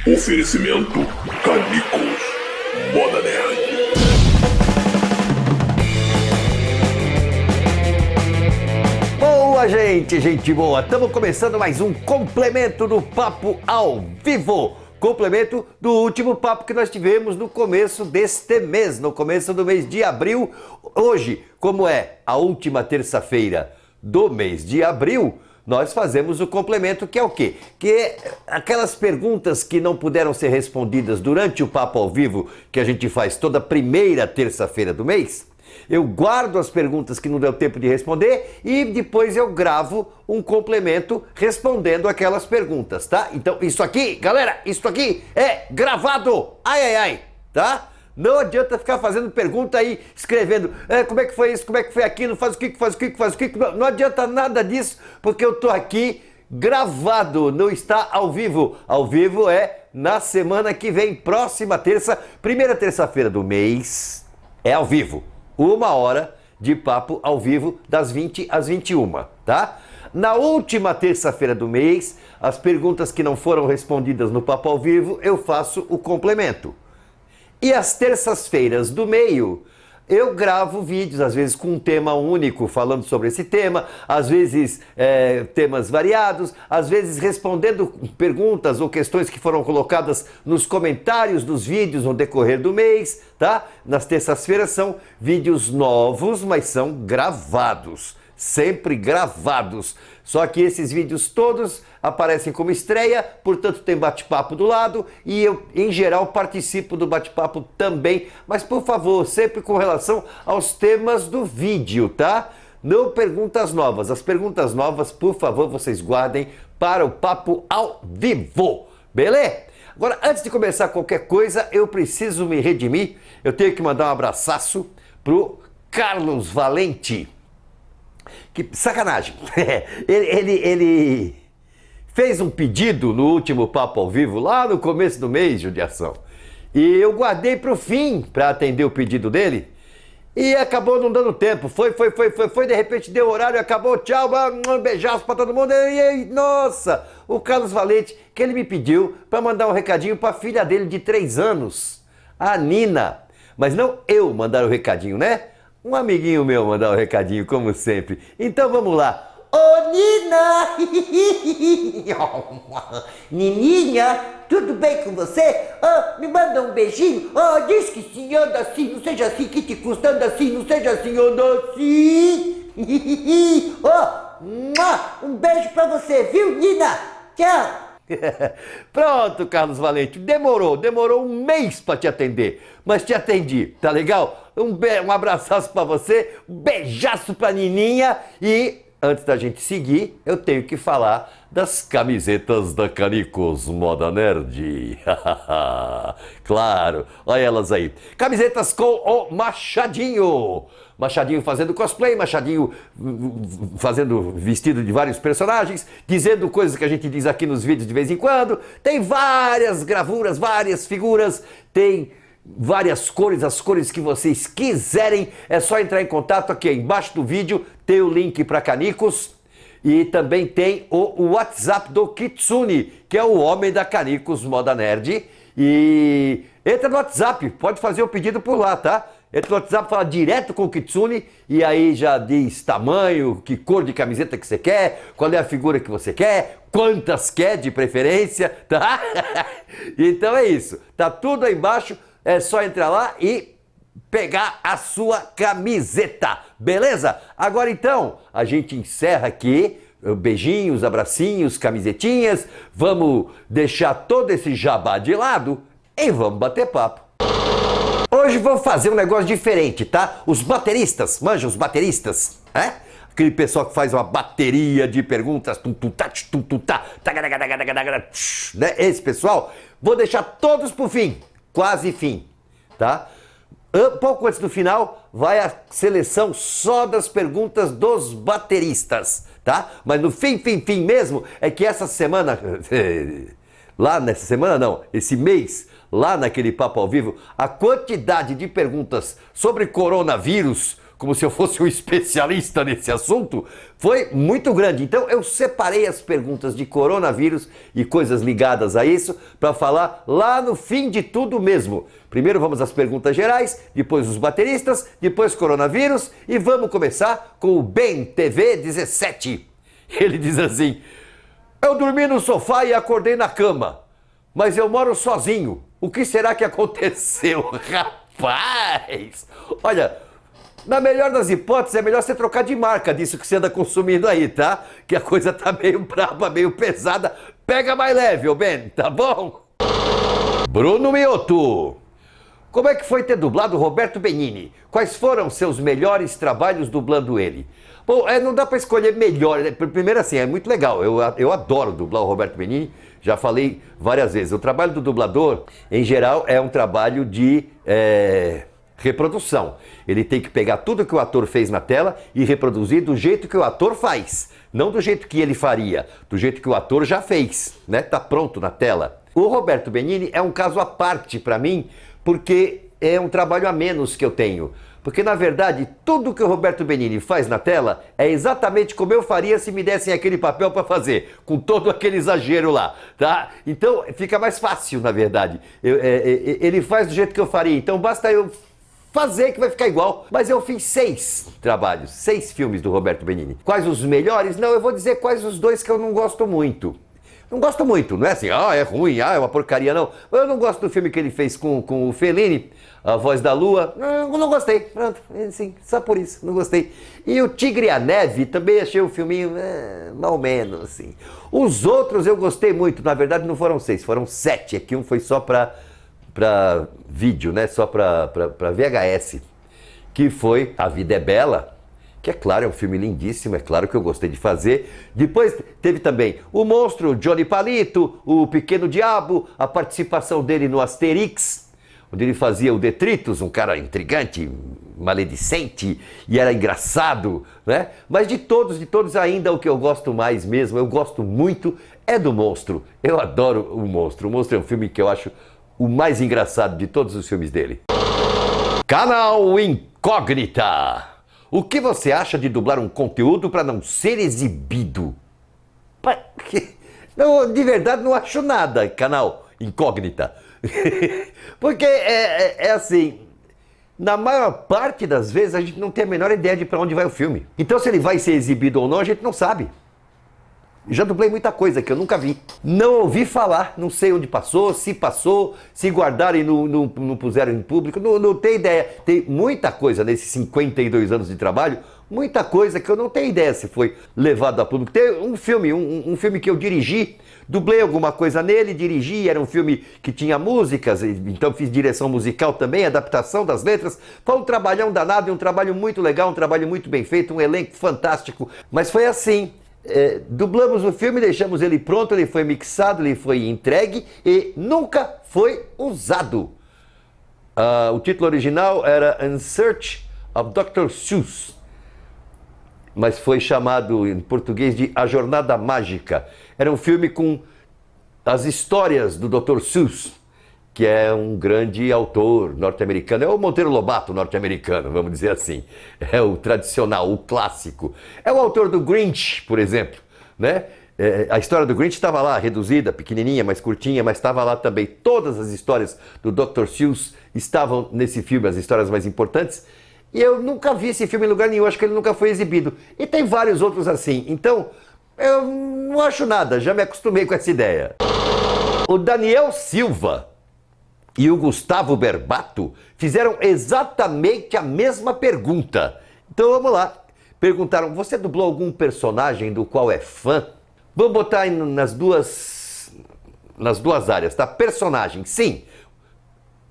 Oferecimento Canicos Moda Nerd. Boa, gente boa! Estamos começando mais um complemento do Papo ao Vivo. Complemento do último papo que nós tivemos no começo deste mês, no começo do mês de abril. Hoje, como é a última terça-feira do mês de abril, nós fazemos o complemento, que é o quê? Que é aquelas perguntas que não puderam ser respondidas durante o Papo ao Vivo, que a gente faz toda primeira terça-feira do mês. Eu guardo as perguntas que não deu tempo de responder e depois eu gravo um complemento respondendo aquelas perguntas, tá? Então isso aqui, galera, isso aqui é gravado! Ai, tá? Não adianta ficar fazendo pergunta aí, escrevendo como é que foi isso, como é que foi aquilo, faz o que. Não adianta nada disso, porque eu tô aqui gravado, não está ao vivo. Ao vivo é na semana que vem, próxima terça, primeira terça-feira do mês, é ao vivo. 1 hora de papo ao vivo, das 20 às 21, tá? Na última terça-feira do mês, as perguntas que não foram respondidas no papo ao vivo, eu faço o complemento. E às terças-feiras do meio, eu gravo vídeos, às vezes com um tema único, falando sobre esse tema, às vezes temas variados, às vezes respondendo perguntas ou questões que foram colocadas nos comentários dos vídeos no decorrer do mês, tá? Nas terças-feiras são vídeos novos, mas são gravados, sempre gravados. Só que esses vídeos todos aparecem como estreia, portanto tem bate-papo do lado e eu, em geral, participo do bate-papo também. Mas, por favor, sempre com relação aos temas do vídeo, tá? Não perguntas novas. As perguntas novas, por favor, vocês guardem para o Papo ao Vivo, beleza? Agora, antes de começar qualquer coisa, eu preciso me redimir. Eu tenho que mandar um abraço pro Carlos Valente. Que sacanagem! Ele fez um pedido no último Papo ao Vivo, lá no começo do mês, judiação. E eu guardei para o fim para atender o pedido dele. E acabou não dando tempo. Foi, de repente deu horário, acabou, tchau, um beijaço para todo mundo. E nossa, o Carlos Valente, que ele me pediu para mandar um recadinho para a filha dele de 3 anos, a Nina. Mas não eu mandar o recadinho, né? Um amiguinho meu mandar o recadinho, como sempre. Então vamos lá. Ô Nina! Nininha, tudo bem com você? Me manda um beijinho. Diz que sim, anda assim, não seja assim, que te custa, anda assim, não seja assim, anda assim. Um beijo pra você, viu, Nina? Tchau. Pronto, Carlos Valente, demorou um mês para te atender, mas te atendi, tá legal? Um abraço para você, um beijaço pra Nininha e antes da gente seguir, eu tenho que falar das camisetas da Canicos Moda Nerd. Claro, olha elas aí. Camisetas com o Machadinho. Machadinho fazendo cosplay, Machadinho fazendo vestido de vários personagens, dizendo coisas que a gente diz aqui nos vídeos de vez em quando. Tem várias gravuras, várias figuras, tem várias cores, as cores que vocês quiserem. É só entrar em contato aqui embaixo do vídeo, tem o link para Canicos e também tem o WhatsApp do Kitsune, que é o homem da Canicos Moda Nerd. E entra no WhatsApp, pode fazer o pedido por lá, tá? Entra no WhatsApp, fala direto com o Kitsune e aí já diz tamanho, que cor de camiseta que você quer, qual é a figura que você quer, quantas quer de preferência, tá? Então é isso, tá tudo aí embaixo, é só entrar lá e pegar a sua camiseta, beleza? Agora então, a gente encerra aqui, beijinhos, abracinhos, camisetinhas, vamos deixar todo esse jabá de lado e vamos bater papo. Hoje vou fazer um negócio diferente, tá? Os bateristas, manja os bateristas, né? Aquele pessoal que faz uma bateria de perguntas, né? Esse pessoal, vou deixar todos pro fim, quase fim, tá? Pouco antes do final, vai a seleção só das perguntas dos bateristas, tá? Mas no fim mesmo, é que essa semana, lá nessa semana não, esse mês, lá naquele Papo ao Vivo, a quantidade de perguntas sobre coronavírus, como se eu fosse um especialista nesse assunto, foi muito grande. Então eu separei as perguntas de coronavírus e coisas ligadas a isso para falar lá no fim de tudo mesmo. Primeiro vamos às perguntas gerais, depois os bateristas, depois coronavírus e vamos começar com o Ben TV 17. Ele diz assim: eu dormi no sofá e acordei na cama, mas eu moro sozinho. O que será que aconteceu? Rapaz! Olha, na melhor das hipóteses, é melhor você trocar de marca disso que você anda consumindo aí, tá? Que a coisa tá meio braba, meio pesada. Pega mais leve, ô Ben, tá bom? Bruno Mioto. Como é que foi ter dublado Roberto Benigni? Quais foram seus melhores trabalhos dublando ele? Bom, não dá pra escolher melhor. Primeiro assim, é muito legal. Eu adoro dublar o Roberto Benigni. Já falei várias vezes. O trabalho do dublador, em geral, é um trabalho de reprodução. Ele tem que pegar tudo que o ator fez na tela e reproduzir do jeito que o ator faz. Não do jeito que ele faria, do jeito que o ator já fez, né? Tá pronto na tela. O Roberto Benigni é um caso à parte para mim, porque é um trabalho a menos que eu tenho. Porque, na verdade, tudo que o Roberto Benigni faz na tela é exatamente como eu faria se me dessem aquele papel para fazer, com todo aquele exagero lá, tá? Então, fica mais fácil, na verdade. Ele faz do jeito que eu faria, então basta eu fazer que vai ficar igual. Mas eu fiz 6 trabalhos, 6 filmes do Roberto Benigni. Quais os melhores? Não, eu vou dizer quais os 2 que eu não gosto muito. Não gosto muito, não é assim, é ruim, é uma porcaria, não. Eu não gosto do filme que ele fez com o Fellini, A Voz da Lua. Não gostei, pronto, sim, só por isso, não gostei. E o Tigre e a Neve, também achei o filminho mal ou menos, assim. Os outros eu gostei muito, na verdade não foram 6, foram 7, aqui um foi só pra vídeo, né, só pra VHS, que foi A Vida é Bela, que é claro, é um filme lindíssimo, é claro que eu gostei de fazer. Depois teve também O Monstro, Johnny Palito, O Pequeno Diabo, a participação dele no Asterix, onde ele fazia o Detritus, um cara intrigante, maledicente, e era engraçado, né? Mas de todos ainda o que eu gosto mais mesmo, eu gosto muito, é do Monstro. Eu adoro o Monstro. O Monstro é um filme que eu acho o mais engraçado de todos os filmes dele. Canal Incógnita. O que você acha de dublar um conteúdo para não ser exibido? Não, de verdade não acho nada, Canal Incógnita. Porque é assim, na maior parte das vezes a gente não tem a menor ideia de para onde vai o filme. Então se ele vai ser exibido ou não, a gente não sabe. Já dublei muita coisa que eu nunca vi. Não ouvi falar, não sei onde passou, se guardaram e não puseram em público, não tenho ideia. Tem muita coisa nesses 52 anos de trabalho, muita coisa que eu não tenho ideia se foi levado a público. Tem um filme que eu dirigi, dublei alguma coisa nele, dirigi, era um filme que tinha músicas, então fiz direção musical também, adaptação das letras. Foi um trabalhão danado, um trabalho muito legal, um trabalho muito bem feito, um elenco fantástico, mas foi assim. Dublamos o filme, deixamos ele pronto, ele foi mixado, ele foi entregue e nunca foi usado. O título original era In Search of Dr. Seuss, mas foi chamado em português de A Jornada Mágica. Era um filme com as histórias do Dr. Seuss, que é um grande autor norte-americano, é o Monteiro Lobato norte-americano, vamos dizer assim. É o tradicional, o clássico. É o autor do Grinch, por exemplo, né? A história do Grinch estava lá, reduzida, pequenininha, mais curtinha, mas estava lá também. Todas as histórias do Dr. Seuss estavam nesse filme, as histórias mais importantes. E eu nunca vi esse filme em lugar nenhum, acho que ele nunca foi exibido. E tem vários outros assim. Então, eu não acho nada, já me acostumei com essa ideia. O Daniel Silva e o Gustavo Berbato fizeram exatamente a mesma pergunta. Então vamos lá. Perguntaram, você dublou algum personagem do qual é fã? Vamos botar aí nas duas áreas, tá? Personagem, sim.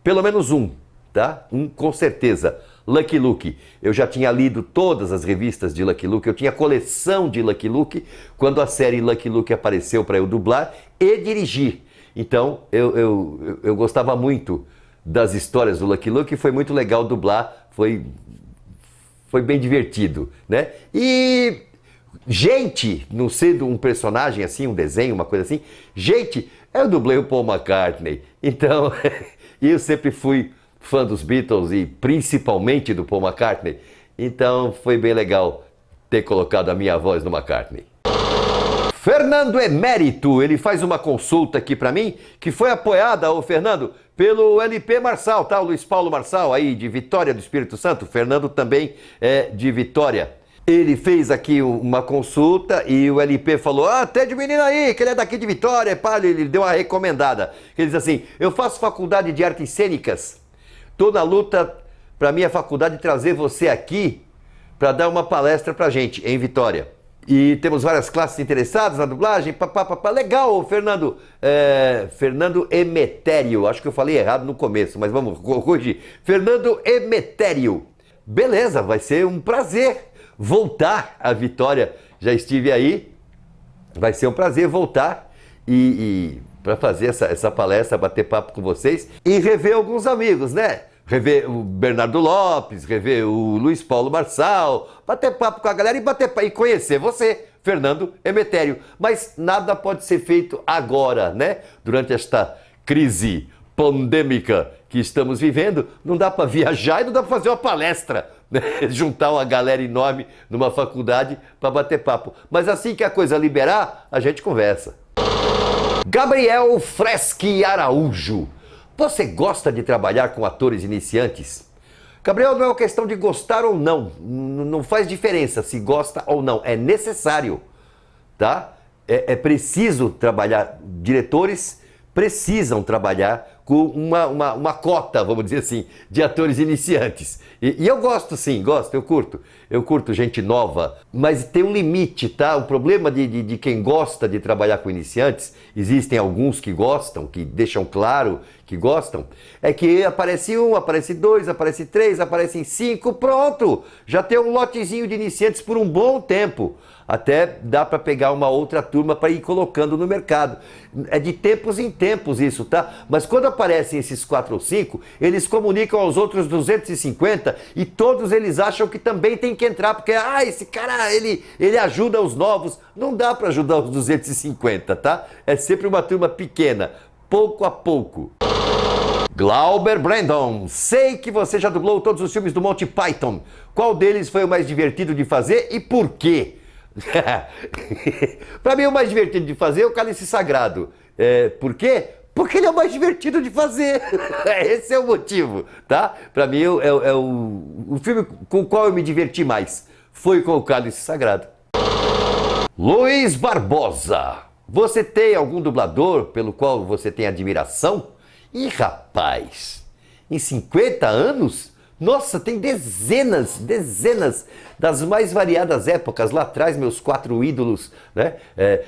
Pelo menos um, tá? Um com certeza. Lucky Luke. Eu já tinha lido todas as revistas de Lucky Luke, eu tinha coleção de Lucky Luke quando a série Lucky Luke apareceu para eu dublar e dirigir. Então, eu gostava muito das histórias do Lucky Luke e foi muito legal dublar, foi bem divertido, né? E gente, não sendo um personagem assim, um desenho, uma coisa assim, gente, eu dublei o Paul McCartney. Então, eu sempre fui fã dos Beatles e principalmente do Paul McCartney. Então foi bem legal ter colocado a minha voz no McCartney. Fernando Emérito, ele faz uma consulta aqui para mim, que foi apoiada, ô Fernando, pelo LP Marçal, tá? O Luiz Paulo Marçal, aí de Vitória do Espírito Santo. Fernando também é de Vitória. Ele fez aqui uma consulta e o LP falou, até de menino aí, que ele é daqui de Vitória, pá, ele deu uma recomendada. Ele diz assim, eu faço faculdade de artes cênicas, tô na luta para minha faculdade trazer você aqui para dar uma palestra pra gente em Vitória. E temos várias classes interessadas na dublagem. Legal, Fernando. Fernando Emetério. Acho que eu falei errado no começo, mas vamos corrigir. Fernando Emetério. Beleza, vai ser um prazer voltar à Vitória. Já estive aí. Vai ser um prazer voltar e para fazer essa palestra, bater papo com vocês e rever alguns amigos, né? Rever o Bernardo Lopes, rever o Luiz Paulo Marçal, bater papo com a galera e conhecer você, Fernando Emetério. Mas nada pode ser feito agora, né? Durante esta crise pandêmica que estamos vivendo, não dá para viajar e não dá para fazer uma palestra, né? Juntar uma galera enorme numa faculdade para bater papo. Mas assim que a coisa liberar, a gente conversa. Gabriel Freschi Araújo. Você gosta de trabalhar com atores iniciantes? Gabriel, não é uma questão de gostar ou não. Não faz diferença se gosta ou não. É necessário, tá? É preciso trabalhar. Diretores precisam trabalhar com uma cota, vamos dizer assim, de atores iniciantes. E eu gosto sim, eu curto. Eu curto gente nova, mas tem um limite, tá? O problema de quem gosta de trabalhar com iniciantes, existem alguns que gostam, que deixam claro que gostam, é que aparece um, aparece dois, aparece três, aparecem cinco, pronto! Já tem um lotezinho de iniciantes por um bom tempo. Até dá para pegar uma outra turma para ir colocando no mercado. É de tempos em tempos isso, tá? Mas quando aparecem esses 4 ou 5, eles comunicam aos outros 250 e todos eles acham que também tem que entrar, porque esse cara, ele ajuda os novos. Não dá para ajudar os 250, tá? É sempre uma turma pequena, pouco a pouco. Glauber Brandon, sei que você já dublou todos os filmes do Monty Python. Qual deles foi o mais divertido de fazer e por quê? Pra mim o mais divertido de fazer é o Cálice Sagrado. Por quê? Porque ele é o mais divertido de fazer. Esse é o motivo, tá? Pra mim é o filme com o qual eu me diverti mais. Foi com o Cálice Sagrado. Luiz Barbosa, você tem algum dublador pelo qual você tem admiração? Ih, rapaz, em 50 anos? Nossa, tem dezenas das mais variadas épocas. Lá atrás, meus 4 ídolos, né?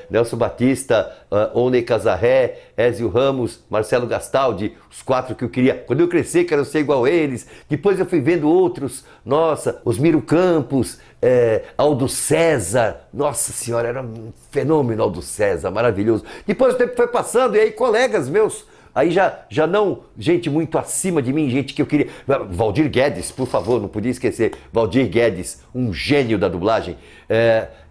Nelson Batista, Oney Casarré, Ézio Ramos, Marcelo Gastaldi, os 4 que eu queria. Quando eu crescer, quero ser igual a eles. Depois eu fui vendo outros. Nossa, Osmiro Campos, Aldo César. Nossa senhora, era um fenômeno Aldo César, maravilhoso. Depois o tempo foi passando e aí colegas meus, aí já não, gente muito acima de mim, gente que eu queria. Valdir Guedes, por favor, não podia esquecer. Valdir Guedes, um gênio da dublagem.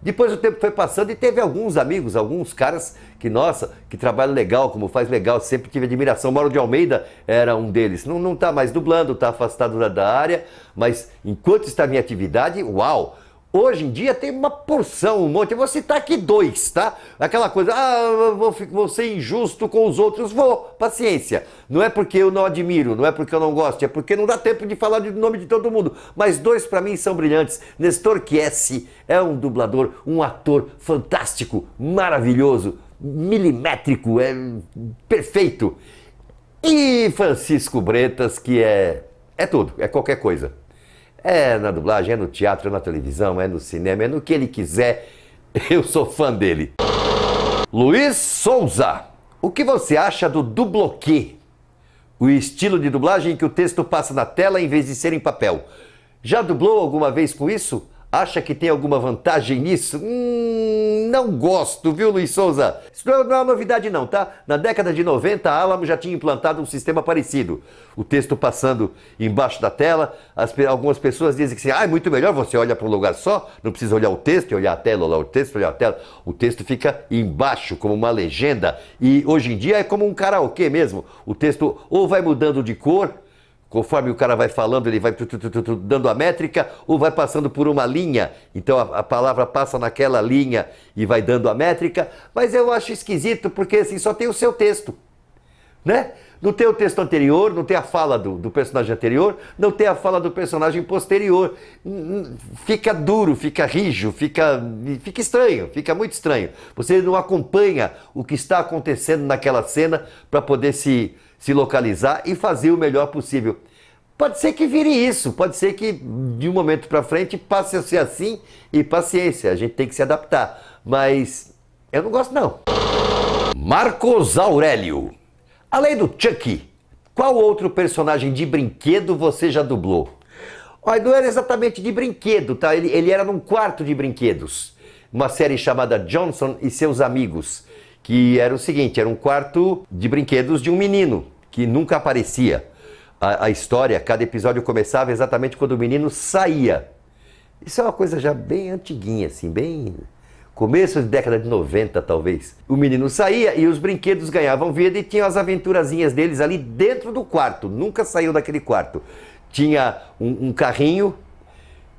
Depois o tempo foi passando e teve alguns amigos, alguns caras que, nossa, que trabalham legal, como faz legal, sempre tive admiração. Mauro de Almeida era um deles. Não está mais dublando, está afastado da área, mas enquanto está em atividade, uau! Hoje em dia tem uma porção, um monte. Eu vou citar aqui 2, tá? Aquela coisa, vou ser injusto com os outros. Paciência. Não é porque eu não admiro, não é porque eu não gosto, é porque não dá tempo de falar do nome de todo mundo. Mas 2 para mim são brilhantes. Nestor Chiesi é um dublador, um ator fantástico, maravilhoso, milimétrico, é perfeito. E Francisco Bretas, que é tudo, é qualquer coisa. É na dublagem, é no teatro, é na televisão, é no cinema, é no que ele quiser. Eu sou fã dele. Luiz Souza, o que você acha do dubloquê? O estilo de dublagem em que o texto passa na tela em vez de ser em papel. Já dublou alguma vez com isso? Acha que tem alguma vantagem nisso? Não gosto, viu, Luiz Souza? Isso não é uma novidade não, tá? Na década de 90, a Alamo já tinha implantado um sistema parecido. O texto passando embaixo da tela, algumas pessoas dizem que é muito melhor, você olha para um lugar só, não precisa olhar o texto e olhar a tela, olhar o texto e olhar a tela. O texto fica embaixo, como uma legenda. E hoje em dia é como um karaokê mesmo. O texto ou vai mudando de cor, Conforme o cara vai falando, ele vai dando a métrica ou vai passando por uma linha. Então a palavra passa naquela linha e vai dando a métrica. Mas eu acho esquisito porque assim, só tem o seu texto, né? Não tem o texto anterior, não tem a fala do personagem anterior, não tem a fala do personagem posterior. Fica duro, fica rijo, fica estranho, fica muito estranho. Você não acompanha o que está acontecendo naquela cena para poder se localizar e fazer o melhor possível. Pode ser que vire isso, pode ser que de um momento para frente passe a ser assim e paciência, a gente tem que se adaptar. Mas eu não gosto não. Marcos Aurélio. Além do Chucky, qual outro personagem de brinquedo você já dublou? Olha, não era exatamente de brinquedo, tá? Ele era num quarto de brinquedos. Uma série chamada Johnson e Seus Amigos, que era o seguinte, era um quarto de brinquedos de um menino, que nunca aparecia. A história, cada episódio começava exatamente quando o menino saía. Isso é uma coisa já bem antiguinha, assim, bem... começo de década de 90, talvez. O menino saía e os brinquedos ganhavam vida e tinham as aventurazinhas deles ali dentro do quarto. Nunca saiu daquele quarto. Tinha um carrinho,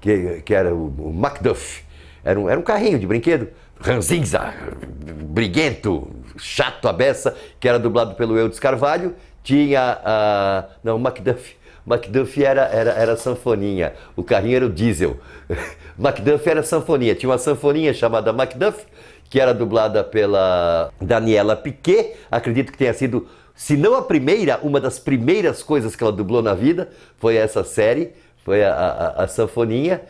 que era o Macduff. Era um carrinho de brinquedo. Ranzinza, briguento, chato a beça, que era dublado pelo Eudes Carvalho. Tinha não, o Macduff. Macduff era sanfoninha, o carrinho era o diesel. Macduff era sanfoninha, tinha uma sanfoninha chamada Macduff, que era dublada pela Daniela Piquet, acredito que tenha sido, se não a primeira, uma das primeiras coisas que ela dublou na vida, foi essa série, foi a sanfoninha.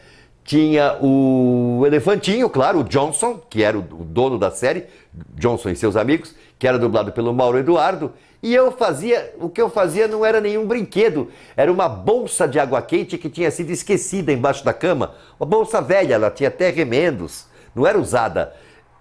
Tinha o Elefantinho, claro, o Johnson, que era o dono da série, Johnson e Seus Amigos, que era dublado pelo Mauro Eduardo. E o que eu fazia não era nenhum brinquedo, era uma bolsa de água quente que tinha sido esquecida embaixo da cama. Uma bolsa velha, ela tinha até remendos, não era usada,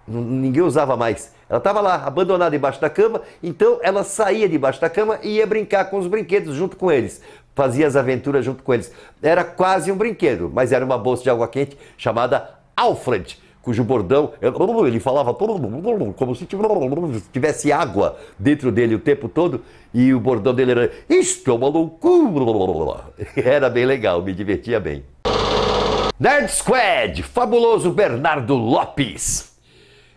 ninguém usava mais. Ela estava lá, abandonada embaixo da cama, então ela saía debaixo da cama e ia brincar com os brinquedos junto com eles. Fazia as aventuras junto com eles. Era quase um brinquedo, mas era uma bolsa de água quente chamada Alfred, cujo bordão, ele falava como se tivesse água dentro dele o tempo todo, e o bordão dele era, isto é uma loucura. Era bem legal, me divertia bem. Nerd Squad, fabuloso Bernardo Lopes.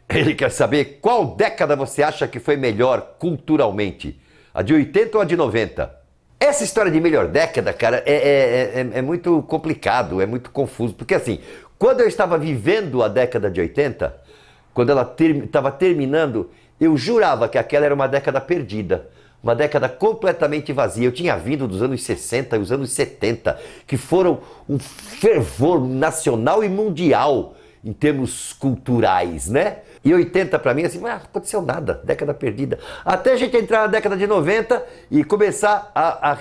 Ele quer saber qual década você acha que foi melhor culturalmente, a de 80 ou a de 90? Essa história de melhor década, cara, é muito complicado, é muito confuso, porque assim, quando eu estava vivendo a década de 80, quando ela estava terminando, eu jurava que aquela era uma década perdida, uma década completamente vazia. Eu tinha vindo dos anos 60 e os anos 70, que foram um fervor nacional e mundial em termos culturais, né? E 80 para mim, assim, não aconteceu nada, década perdida. Até a gente entrar na década de 90 e começar a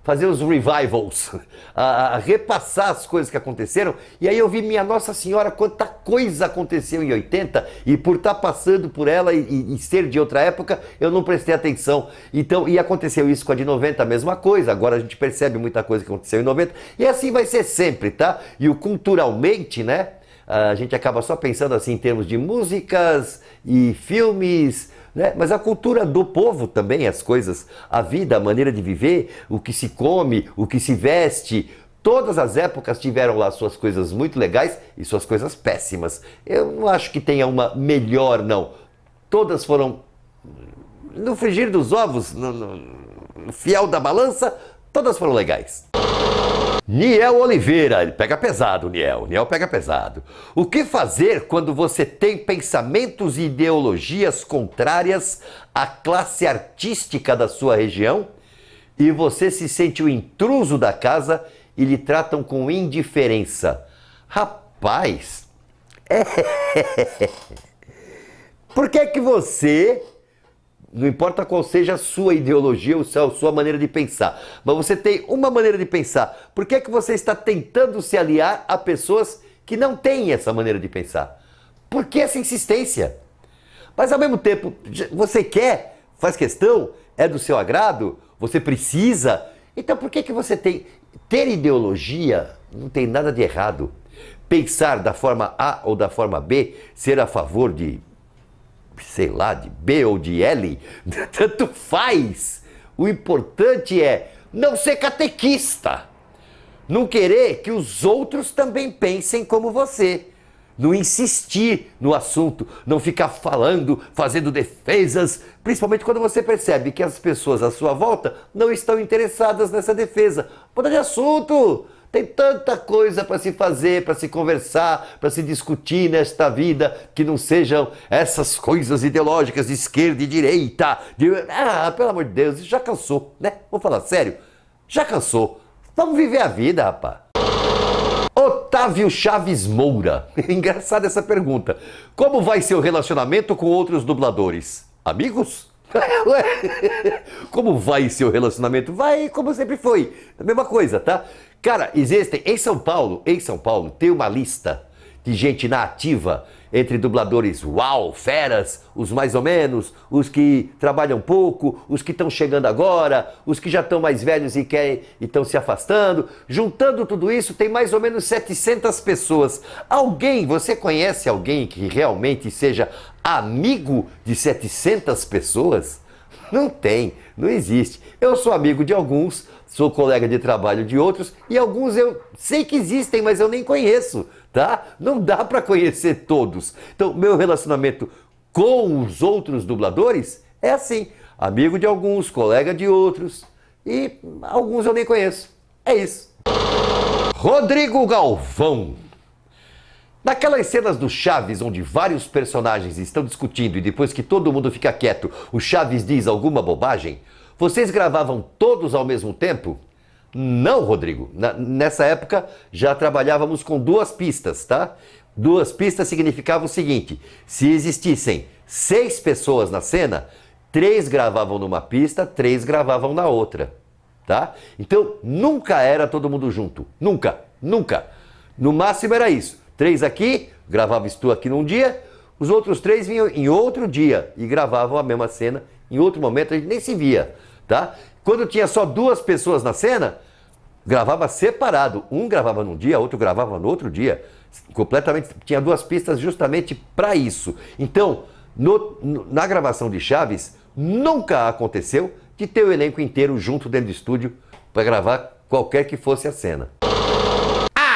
fazer os revivals, a repassar as coisas que aconteceram. E aí eu vi, minha Nossa Senhora, quanta coisa aconteceu em 80, e por estar passando por ela e ser de outra época, eu não prestei atenção. Então, e aconteceu isso com a de 90, a mesma coisa. Agora a gente percebe muita coisa que aconteceu em 90, e assim vai ser sempre, tá? E o culturalmente, né? A gente acaba só pensando assim em termos de músicas e filmes, né? Mas a cultura do povo também, as coisas, a vida, a maneira de viver, o que se come, o que se veste, todas as épocas tiveram lá suas coisas muito legais e suas coisas péssimas. Eu não acho que tenha uma melhor, não. Todas foram, no frigir dos ovos, no fiel da balança, todas foram legais. Niel Oliveira, ele pega pesado, Niel pega pesado. O que fazer quando você tem pensamentos e ideologias contrárias à classe artística da sua região e você se sente o intruso da casa e lhe tratam com indiferença? Rapaz, por que você... Não importa qual seja a sua ideologia ou a sua maneira de pensar, mas você tem uma maneira de pensar. Por que você está tentando se aliar a pessoas que não têm essa maneira de pensar? Por que essa insistência? Mas ao mesmo tempo, você quer, faz questão, é do seu agrado, você precisa. Então por que você tem... Ter ideologia não tem nada de errado. Pensar da forma A ou da forma B, ser a favor de... sei lá, de B ou de L, tanto faz. O importante é Não ser catequista. Não querer que os outros também pensem como você. Não insistir no assunto, não ficar falando, fazendo defesas, principalmente quando você percebe que as pessoas à sua volta não estão interessadas nessa defesa. Muda de assunto! Tem tanta coisa para se fazer, para se conversar, para se discutir nesta vida, que não sejam essas coisas ideológicas de esquerda e direita. Pelo amor de Deus, já cansou, né? Vou falar sério, já cansou. Vamos viver a vida, rapaz. Otávio Chaves Moura. Engraçada essa pergunta. Como vai seu relacionamento com outros dubladores? Amigos? Como vai seu relacionamento? Vai como sempre foi. A mesma coisa, tá? Cara, existem em São Paulo, tem uma lista de gente na ativa entre dubladores uau, feras, os mais ou menos, os que trabalham pouco, os que estão chegando agora, os que já estão mais velhos e estão se afastando. Juntando tudo isso, tem mais ou menos 700 pessoas. Você conhece alguém que realmente seja amigo de 700 pessoas? Não tem, não existe. Eu sou amigo de alguns, sou colega de trabalho de outros e alguns eu sei que existem, mas eu nem conheço, tá? Não dá para conhecer todos. Então, meu relacionamento com os outros dubladores é assim, amigo de alguns, colega de outros e alguns eu nem conheço. É isso. Rodrigo Galvão. Naquelas cenas do Chaves, onde vários personagens estão discutindo e depois que todo mundo fica quieto, o Chaves diz alguma bobagem, vocês gravavam todos ao mesmo tempo? Não, Rodrigo. Nessa época já trabalhávamos com 2 pistas, tá? 2 pistas significava o seguinte, se existissem 6 pessoas na cena, 3 gravavam numa pista, 3 gravavam na outra, tá? Então nunca era todo mundo junto, nunca. No máximo era isso. 3 aqui, gravava tu aqui num dia, os outros 3 vinham em outro dia e gravavam a mesma cena. Em outro momento a gente nem se via, tá? Quando tinha só 2 pessoas na cena, gravava separado. Um gravava num dia, outro gravava no outro dia. Completamente, tinha 2 pistas justamente para isso. Então, na gravação de Chaves, nunca aconteceu de ter o elenco inteiro junto dentro do estúdio para gravar qualquer que fosse a cena.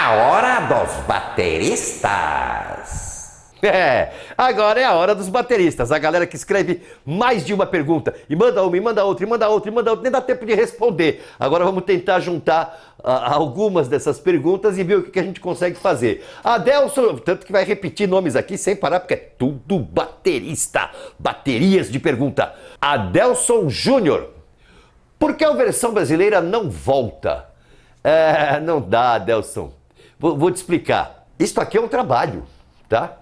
A hora dos bateristas. Agora é a hora dos bateristas. A galera que escreve mais de uma pergunta e manda uma, e manda outra, e manda outra, e manda outra, nem dá tempo de responder. Agora vamos tentar juntar algumas dessas perguntas e ver o que a gente consegue fazer. Adelson, tanto que vai repetir nomes aqui sem parar, porque é tudo baterista. Baterias de pergunta. Adelson Júnior. Por que a versão brasileira não volta? Não dá, Adelson. Vou te explicar. Isso aqui é um trabalho, tá?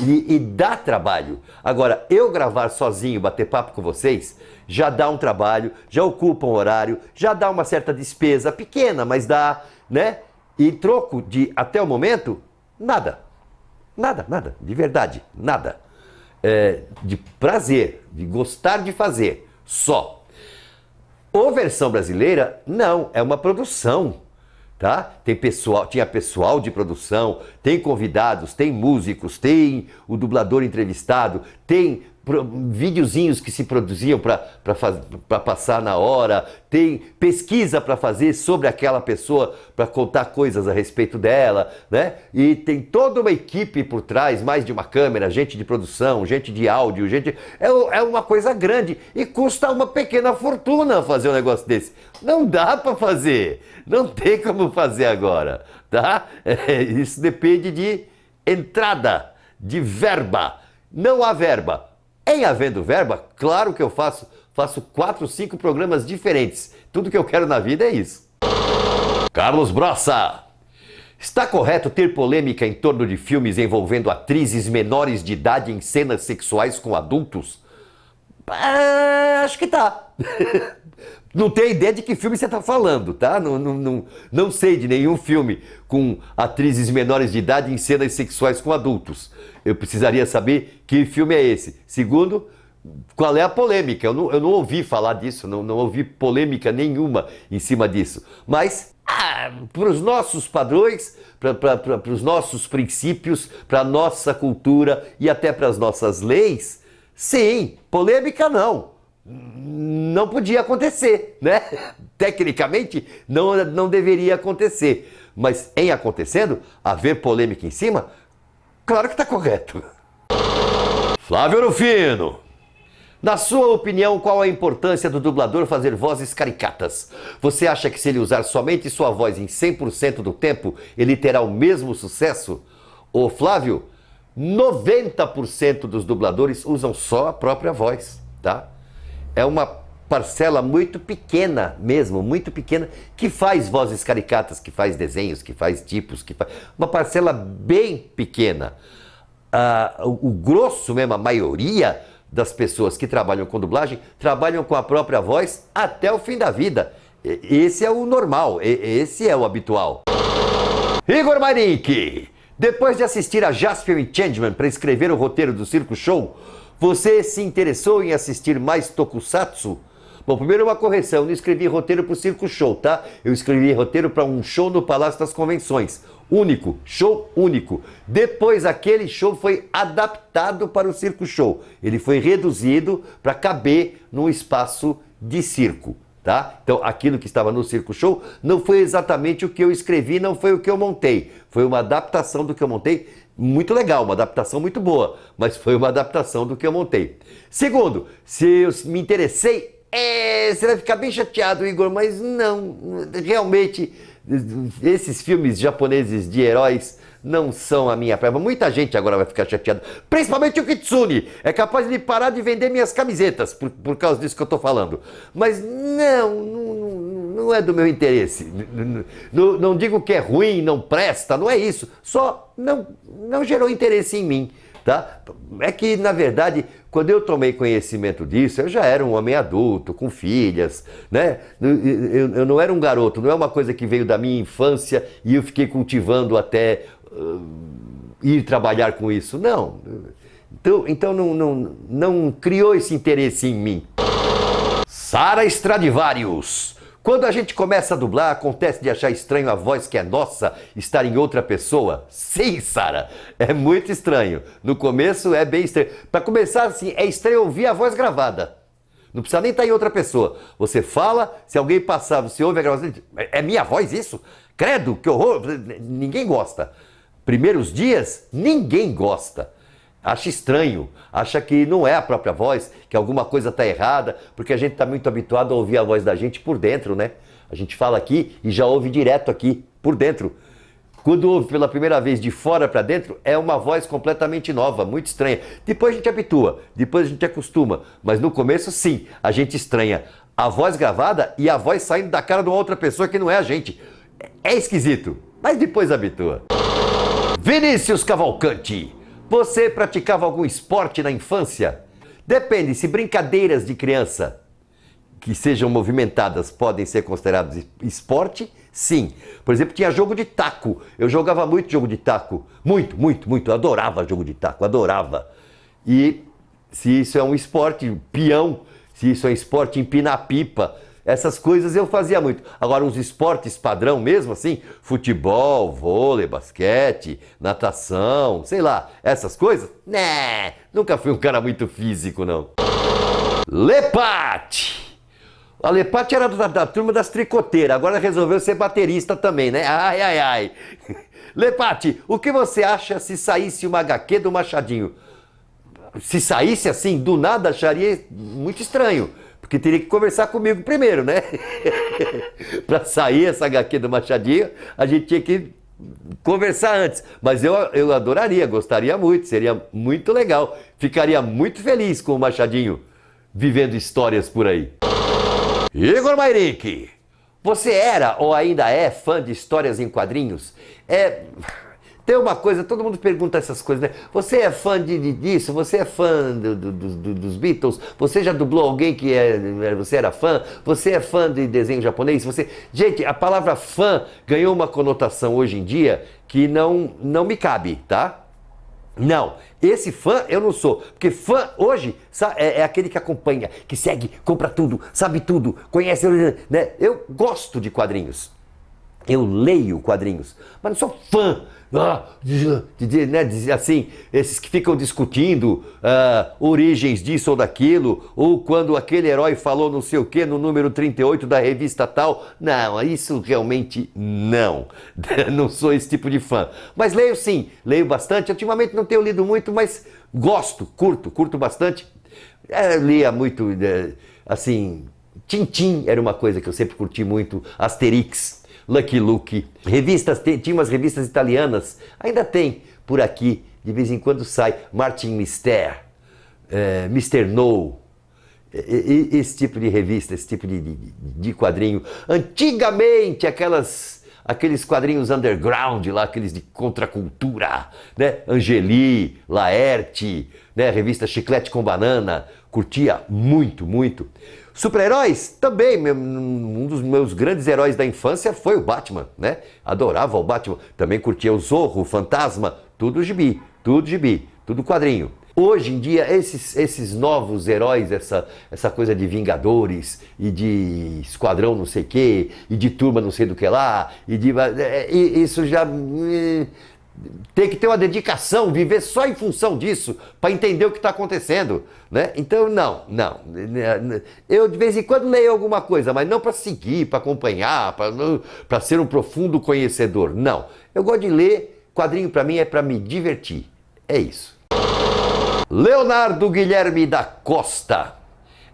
E dá trabalho. Agora, eu gravar sozinho, bater papo com vocês, já dá um trabalho, já ocupa um horário, já dá uma certa despesa pequena, mas dá, né? E troco de, até o momento, nada. Nada, de verdade, nada. De prazer, de gostar de fazer, só. A versão brasileira, não, é uma produção. Tá? Tinha pessoal de produção, tem convidados, tem músicos, tem o dublador entrevistado, tem videozinhos que se produziam para passar na hora, tem pesquisa para fazer sobre aquela pessoa, para contar coisas a respeito dela, né? E tem toda uma equipe por trás, mais de uma câmera, gente de produção, gente de áudio, é uma coisa grande e custa uma pequena fortuna fazer um negócio desse. Não dá para fazer, não tem como fazer agora, tá? Isso depende de entrada, de verba. Não há verba. Em havendo verba, claro que eu faço 4, 5 programas diferentes. Tudo que eu quero na vida é isso. Carlos Brossa. Está correto ter polêmica em torno de filmes envolvendo atrizes menores de idade em cenas sexuais com adultos? Acho que tá. Não tenho ideia de que filme você está falando, tá? Não sei de nenhum filme com atrizes menores de idade em cenas sexuais com adultos. Eu precisaria saber que filme é esse. Segundo, qual é a polêmica? Eu não ouvi falar disso, não ouvi polêmica nenhuma em cima disso. Mas, para os nossos padrões, para os nossos princípios, para a nossa cultura e até para as nossas leis, sim, polêmica não. Não podia acontecer, né? tecnicamente não deveria acontecer. Mas em acontecendo, haver polêmica em cima, claro que está correto. Flávio Rufino, na sua opinião, qual a importância do dublador fazer vozes caricatas? Você acha que se ele usar somente sua voz em 100% do tempo, ele terá o mesmo sucesso? Ô Flávio, 90% dos dubladores usam só a própria voz, tá? É uma parcela muito pequena mesmo, muito pequena, que faz vozes caricatas, que faz desenhos, que faz tipos, que faz... Uma parcela bem pequena. O grosso mesmo, a maioria das pessoas que trabalham com dublagem, trabalham com a própria voz até o fim da vida. Esse é o normal, esse é o habitual. Igor Marink, depois de assistir a Jasper e Changeman para escrever o roteiro do Circo Show, você se interessou em assistir mais Tokusatsu? Bom, primeiro uma correção, eu não escrevi roteiro para o Circo Show, tá? Eu escrevi roteiro para um show no Palácio das Convenções. Único, show único. Depois aquele show foi adaptado para o Circo Show. Ele foi reduzido para caber num espaço de circo, tá? Então aquilo que estava no Circo Show não foi exatamente o que eu escrevi, não foi o que eu montei. Foi uma adaptação do que eu montei, muito legal, uma adaptação muito boa, mas foi uma adaptação do que eu montei. Segundo, se eu me interessei, você vai ficar bem chateado, Igor, mas não, realmente, esses filmes japoneses de heróis não são a minha praia. Muita gente agora vai ficar chateada, principalmente o Kitsune, é capaz de parar de vender minhas camisetas por causa disso que eu estou falando. Mas não é do meu interesse. Não digo que é ruim, não presta, não é isso, só não gerou interesse em mim. Tá? É que, na verdade, quando eu tomei conhecimento disso, eu já era um homem adulto, com filhas, né? Eu não era um garoto, não é uma coisa que veio da minha infância e eu fiquei cultivando até ir trabalhar com isso. Não. Então não criou esse interesse em mim. Sara Stradivarius. Quando a gente começa a dublar, acontece de achar estranho a voz que é nossa estar em outra pessoa? Sim, Sara, é muito estranho. No começo é bem estranho. Para começar, assim, é estranho ouvir a voz gravada. Não precisa nem estar em outra pessoa. Você fala, se alguém passar, você ouve a gravação, é minha voz isso? Credo, que horror! Ninguém gosta. Primeiros dias, ninguém gosta. Acha estranho, acha que não é a própria voz, que alguma coisa está errada, porque a gente está muito habituado a ouvir a voz da gente por dentro, né? A gente fala aqui e já ouve direto aqui, por dentro. Quando ouve pela primeira vez de fora para dentro, é uma voz completamente nova, muito estranha. Depois a gente habitua, depois a gente acostuma, mas no começo sim, a gente estranha a voz gravada e a voz saindo da cara de uma outra pessoa que não é a gente. É esquisito, mas depois habitua. Vinícius Cavalcante. Você praticava algum esporte na infância? Depende, se brincadeiras de criança que sejam movimentadas podem ser consideradas esporte, sim. Por exemplo, tinha jogo de taco. Eu jogava muito jogo de taco. Muito. Eu adorava jogo de taco, adorava. E se isso é um esporte, peão, se isso é um esporte, empinar pipa, essas coisas eu fazia muito. Agora, os esportes padrão mesmo, assim, futebol, vôlei, basquete, natação, sei lá, essas coisas, né? Nunca fui um cara muito físico, não. Lepate! A Lepate era da turma das tricoteiras, agora resolveu ser baterista também, né? Ai. Lepate, o que você acha se saísse uma HQ do Machadinho? Se saísse assim, do nada, acharia muito estranho. Porque teria que conversar comigo primeiro, né? Para sair essa HQ do Machadinho, a gente tinha que conversar antes. Mas eu adoraria, gostaria muito, seria muito legal. Ficaria muito feliz com o Machadinho vivendo histórias por aí. Igor Mairink, você era ou ainda é fã de histórias em quadrinhos? Tem uma coisa, todo mundo pergunta essas coisas, né? Você é fã disso? Você é fã dos Beatles? Você já dublou alguém que você era fã? Você é fã de desenho japonês? Gente, a palavra fã ganhou uma conotação hoje em dia que não me cabe, tá? Não, esse fã eu não sou, porque fã hoje é aquele que acompanha, que segue, compra tudo, sabe tudo, conhece, né? Eu gosto de quadrinhos. Eu leio quadrinhos, mas não sou fã. Assim, esses que ficam discutindo origens disso ou daquilo, ou quando aquele herói falou não sei o que no número 38 da revista tal. Não, isso realmente não. Não sou esse tipo de fã. Mas leio sim, leio bastante. Ultimamente não tenho lido muito, mas gosto, curto bastante. Lia muito, assim, Tintin era uma coisa que eu sempre curti muito, Asterix, Lucky Luke, revistas, tinha umas revistas italianas, ainda tem por aqui, de vez em quando sai, Martin Mister, Mr. No, esse tipo de revista, esse tipo de quadrinho. Antigamente, aqueles quadrinhos underground lá, aqueles de contracultura, né? Angeli, Laerte, né? Revista Chiclete com Banana, curtia muito. Super-heróis também, um dos meus grandes heróis da infância foi o Batman, né? Adorava o Batman, também curtia o Zorro, o Fantasma, tudo gibi, tudo quadrinho. Hoje em dia, esses novos heróis, essa coisa de Vingadores e de Esquadrão não sei o que, e de Turma não sei do que lá, isso já tem que ter uma dedicação, viver só em função disso, para entender o que está acontecendo, né? Então, não. Eu de vez em quando leio alguma coisa, mas não para seguir, para acompanhar, para ser um profundo conhecedor, não. Eu gosto de ler, quadrinho para mim é para me divertir, é isso. Leonardo Guilherme da Costa.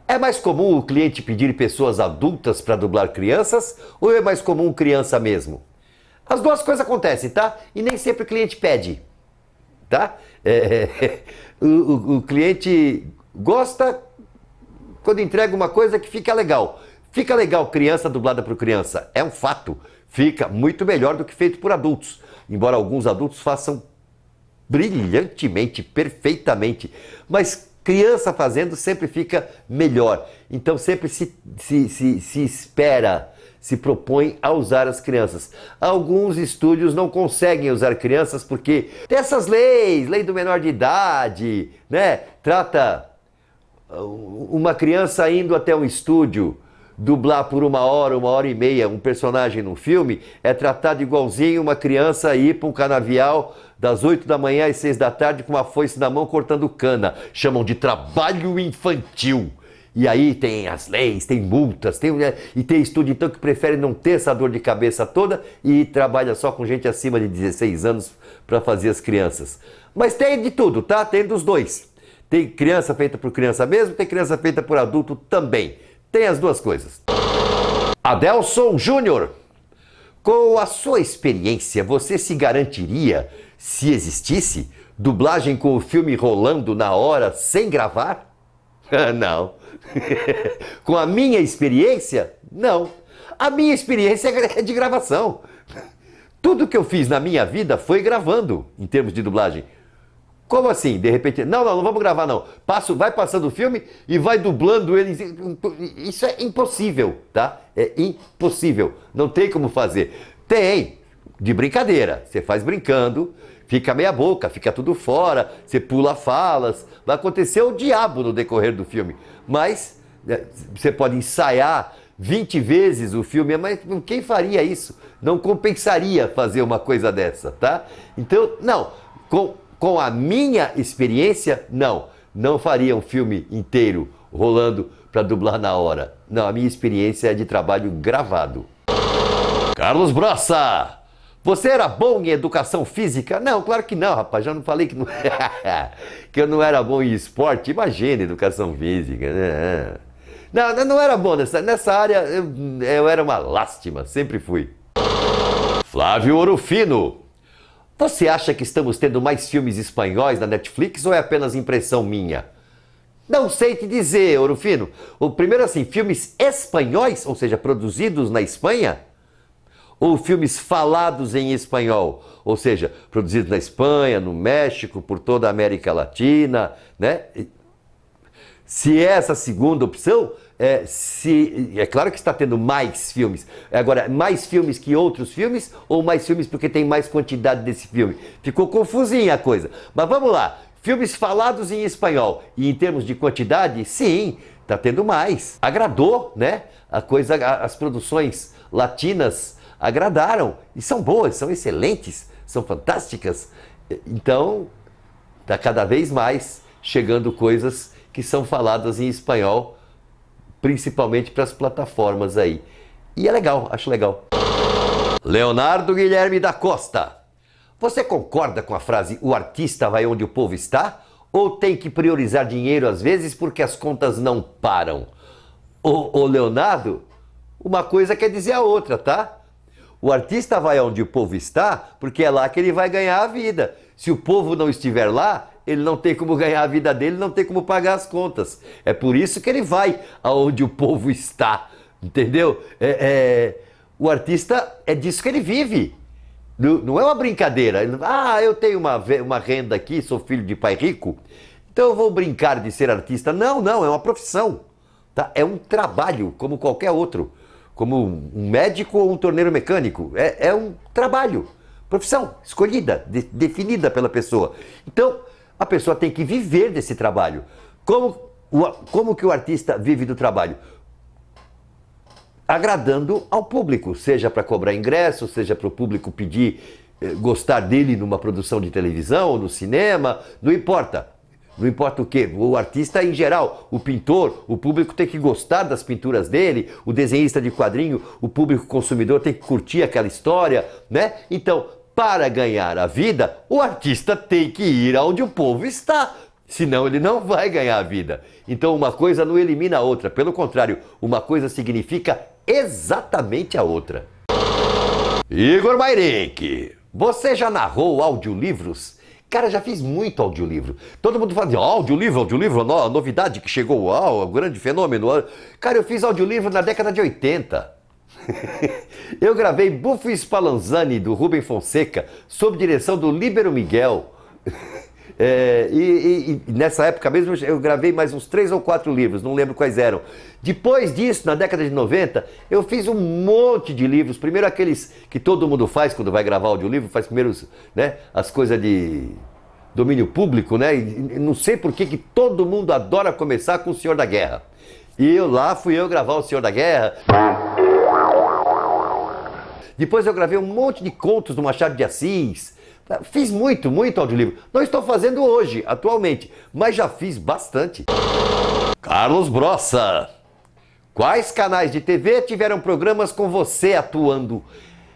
É mais comum o cliente pedir pessoas adultas para dublar crianças ou é mais comum criança mesmo? As duas coisas acontecem, tá? E nem sempre o cliente pede, tá? O cliente gosta quando entrega uma coisa que fica legal. Fica legal criança dublada por criança, é um fato. Fica muito melhor do que feito por adultos. Embora alguns adultos façam brilhantemente, perfeitamente. Mas criança fazendo sempre fica melhor. Então sempre se espera, se propõe a usar as crianças. Alguns estúdios não conseguem usar crianças porque tem essas leis, lei do menor de idade, né? Trata uma criança indo até um estúdio, dublar por 1 hora e meia um personagem num filme, é tratado igualzinho uma criança ir para um canavial das 8 da manhã às 6 da tarde com uma foice na mão cortando cana. Chamam de trabalho infantil. E aí tem as leis, tem multas, e tem estúdio então que prefere não ter essa dor de cabeça toda e trabalha só com gente acima de 16 anos para fazer as crianças. Mas tem de tudo, tá? Tem dos dois. Tem criança feita por criança mesmo, tem criança feita por adulto também. Tem as duas coisas. Adelson Júnior. Com a sua experiência, você se garantiria, se existisse, dublagem com o filme rolando na hora sem gravar? Não. Com a minha experiência? Não. A minha experiência é de gravação. Tudo que eu fiz na minha vida foi gravando, em termos de dublagem. Como assim? De repente, não vamos gravar não. Vai passando o filme e vai dublando ele. Isso é impossível, tá? É impossível. Não tem como fazer. Tem, de brincadeira. Você faz brincando, fica meia boca, fica tudo fora, você pula falas. Vai acontecer o diabo no decorrer do filme. Mas você pode ensaiar 20 vezes o filme, mas quem faria isso? Não compensaria fazer uma coisa dessa, tá? Então, não. Com a minha experiência, não faria um filme inteiro rolando para dublar na hora. Não, a minha experiência é de trabalho gravado. Carlos Brossa, você era bom em educação física? Não, claro que não, rapaz, já não falei que, que eu não era bom em esporte. Imagina educação física. Não era bom nessa área, eu era uma lástima, sempre fui. Flávio Orofino. Você acha que estamos tendo mais filmes espanhóis na Netflix ou é apenas impressão minha? Não sei te dizer, Orofino. Primeiro assim, filmes espanhóis, ou seja, produzidos na Espanha? Ou filmes falados em espanhol? Ou seja, produzidos na Espanha, no México, por toda a América Latina, né? Se é essa segunda opção, é claro que está tendo mais filmes. Agora, mais filmes que outros filmes ou mais filmes porque tem mais quantidade desse filme? Ficou confusinha a coisa. Mas vamos lá. Filmes falados em espanhol e em termos de quantidade, sim, está tendo mais. Agradou, né? As produções latinas agradaram e são boas, são excelentes, são fantásticas. Então, está cada vez mais chegando coisas que são faladas em espanhol, principalmente para as plataformas aí. E é legal, acho legal. Leonardo Guilherme da Costa. Você concorda com a frase "o artista vai onde o povo está"? Ou tem que priorizar dinheiro às vezes porque as contas não param? Ô Leonardo, uma coisa quer dizer a outra, tá? O artista vai onde o povo está porque é lá que ele vai ganhar a vida. Se o povo não estiver lá, ele não tem como ganhar a vida dele, não tem como pagar as contas. É por isso que ele vai aonde o povo está, entendeu? O artista é disso que ele vive. Não é uma brincadeira. Eu tenho uma renda aqui, sou filho de pai rico, então eu vou brincar de ser artista. Não, é uma profissão. Tá? É um trabalho, como qualquer outro. Como um médico ou um torneiro mecânico. É um trabalho, profissão escolhida, definida pela pessoa. Então, a pessoa tem que viver desse trabalho. Como que o artista vive do trabalho? Agradando ao público, seja para cobrar ingresso, seja para o público pedir, gostar dele numa produção de televisão ou no cinema, não importa. Não importa o quê, o artista em geral, o pintor, o público tem que gostar das pinturas dele, o desenhista de quadrinho, o público consumidor tem que curtir aquela história, né? Então, para ganhar a vida, o artista tem que ir aonde o povo está, senão ele não vai ganhar a vida. Então uma coisa não elimina a outra, pelo contrário, uma coisa significa exatamente a outra. Igor Mairink, você já narrou audiolivros? Cara, já fiz muito audiolivro. Todo mundo fala de audiolivro, a novidade que chegou, o grande fenômeno. Cara, eu fiz audiolivro na década de 80. Eu gravei Buffy Spallanzani, do Rubem Fonseca, sob direção do Líbero Miguel. E nessa época mesmo eu gravei mais uns 3 ou 4 livros, não lembro quais eram. Depois disso, na década de 90, eu fiz um monte de livros. Primeiro aqueles que todo mundo faz quando vai gravar audiolivro, faz primeiro, né, as coisas de domínio público, né? E não sei por que todo mundo adora começar com O Senhor da Guerra. E fui eu gravar O Senhor da Guerra. Depois eu gravei um monte de contos do Machado de Assis. Fiz muito audiolivro. Não estou fazendo hoje, atualmente, mas já fiz bastante. Carlos Brossa. Quais canais de TV tiveram programas com você atuando?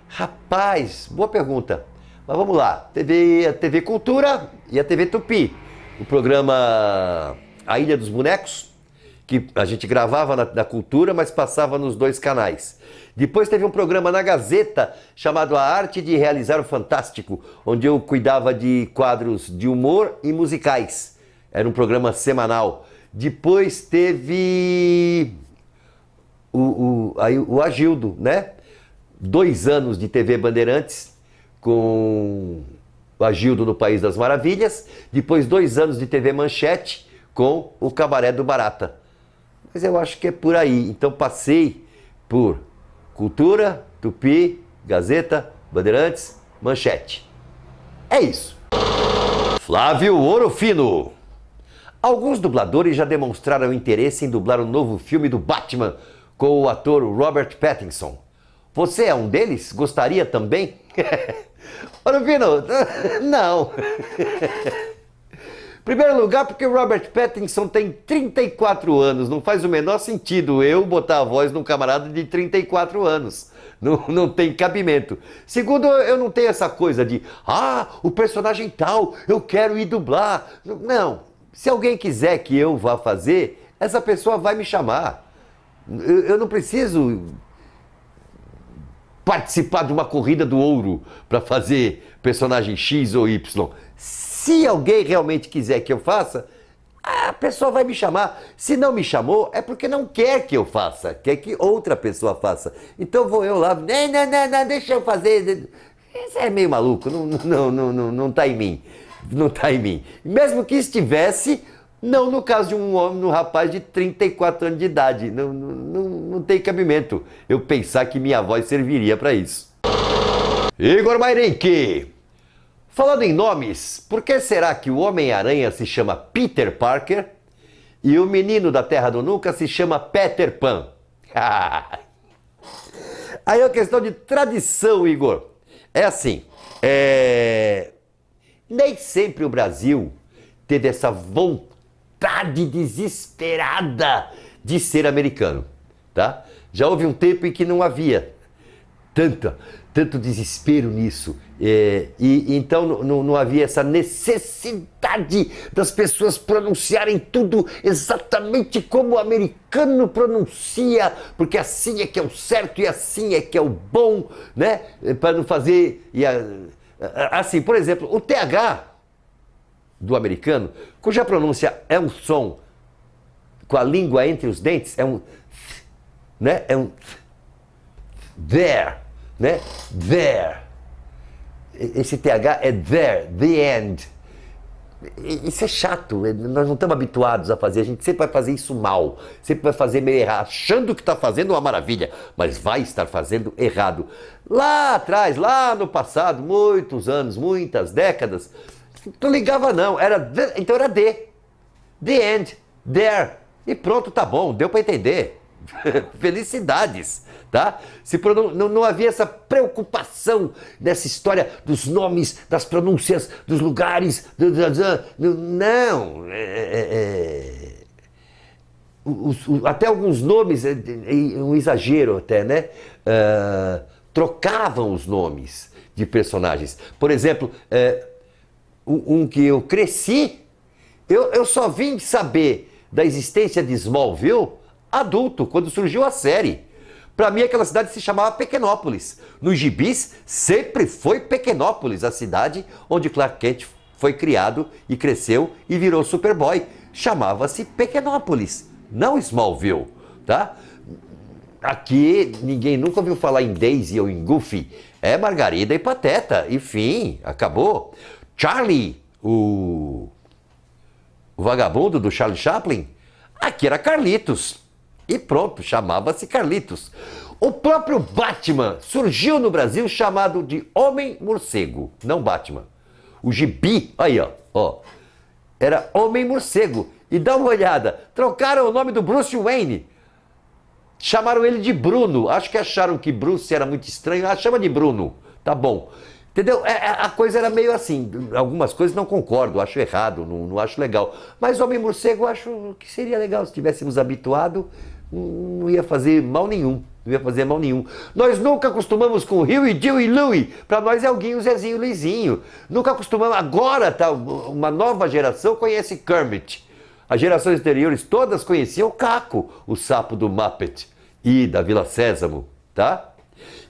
Rapaz, boa pergunta. Mas vamos lá. A TV Cultura e a TV Tupi. O programa A Ilha dos Bonecos, que a gente gravava na Cultura, mas passava nos 2 canais. Depois teve um programa na Gazeta chamado A Arte de Realizar o Fantástico, onde eu cuidava de quadros de humor e musicais. Era um programa semanal. Depois teve o Agildo, né? 2 anos de TV Bandeirantes com o Agildo no País das Maravilhas. Depois 2 anos de TV Manchete com o Cabaré do Barata. Mas eu acho que é por aí. Então passei por Cultura, Tupi, Gazeta, Bandeirantes, Manchete. É isso. Flávio Orofino. Alguns dubladores já demonstraram interesse em dublar o novo filme do Batman com o ator Robert Pattinson. Você é um deles? Gostaria também? Orofino, não. Primeiro lugar, porque o Robert Pattinson tem 34 anos, não faz o menor sentido eu botar a voz num camarada de 34 anos. Não tem cabimento. Segundo, eu não tenho essa coisa de, o personagem tal, eu quero ir dublar. Não, se alguém quiser que eu vá fazer, essa pessoa vai me chamar. Eu não preciso participar de uma corrida do ouro para fazer personagem X ou Y. Se alguém realmente quiser que eu faça, a pessoa vai me chamar. Se não me chamou, é porque não quer que eu faça, quer que outra pessoa faça. Então vou eu lá, não, deixa eu fazer. Isso é meio maluco, não tá em mim. Não tá em mim. Mesmo que estivesse, não no caso de um homem, um rapaz de 34 anos de idade. Não tem cabimento eu pensar que minha voz serviria para isso. Igor Mairink. Falando em nomes, por que será que o Homem-Aranha se chama Peter Parker e o menino da Terra do Nunca se chama Peter Pan? Aí é uma questão de tradição, Igor. É assim, nem sempre o Brasil teve essa vontade desesperada de ser americano, tá? Já houve um tempo em que não havia tanto desespero nisso. E então não havia essa necessidade das pessoas pronunciarem tudo exatamente como o americano pronuncia, porque assim é que é o certo e assim é que é o bom, né? Para não fazer... assim, por exemplo, o TH do americano, cuja pronúncia é um som com a língua entre os dentes, é um... né? É um... there, né? There. Esse TH é there, the end. Isso é chato, nós não estamos habituados a fazer, a gente sempre vai fazer isso mal, sempre vai fazer meio errado, achando que está fazendo uma maravilha, mas vai estar fazendo errado. Lá atrás, lá no passado, muitos anos, muitas décadas, não ligava não, então era the end, there, e pronto, tá bom, deu para entender. Felicidades, tá? Não havia essa preocupação dessa história dos nomes, das pronúncias, dos lugares, não. Até alguns nomes, um exagero até, né? Trocavam os nomes de personagens. Por exemplo, um que eu cresci, eu só vim saber da existência de Smallville adulto, quando surgiu a série. Para mim, aquela cidade se chamava Pequenópolis. Nos gibis, sempre foi Pequenópolis, a cidade onde Clark Kent foi criado e cresceu e virou Superboy. Chamava-se Pequenópolis, não Smallville, tá? Aqui, ninguém nunca ouviu falar em Daisy ou em Goofy. É Margarida e Pateta, enfim, acabou. Charlie, o vagabundo do Charlie Chaplin, aqui era Carlitos. E pronto, chamava-se Carlitos. O próprio Batman surgiu no Brasil chamado de Homem-Morcego, não Batman. O gibi, aí ó, era Homem-Morcego. E dá uma olhada, trocaram o nome do Bruce Wayne. Chamaram ele de Bruno, acho que acharam que Bruce era muito estranho, chama de Bruno, tá bom. Entendeu? A coisa era meio assim, algumas coisas não concordo, acho errado, não acho legal. Mas Homem-Morcego acho que seria legal, se tivéssemos habituado, não ia fazer mal nenhum. Não ia fazer mal nenhum. Nós nunca acostumamos com Huey, Dewey e Louie. Para nós é alguém, o Zezinho, o Luizinho. Nunca acostumamos. Agora tá, uma nova geração conhece Kermit. As gerações anteriores todas conheciam o Caco, o sapo do Muppet e da Vila Sésamo, tá?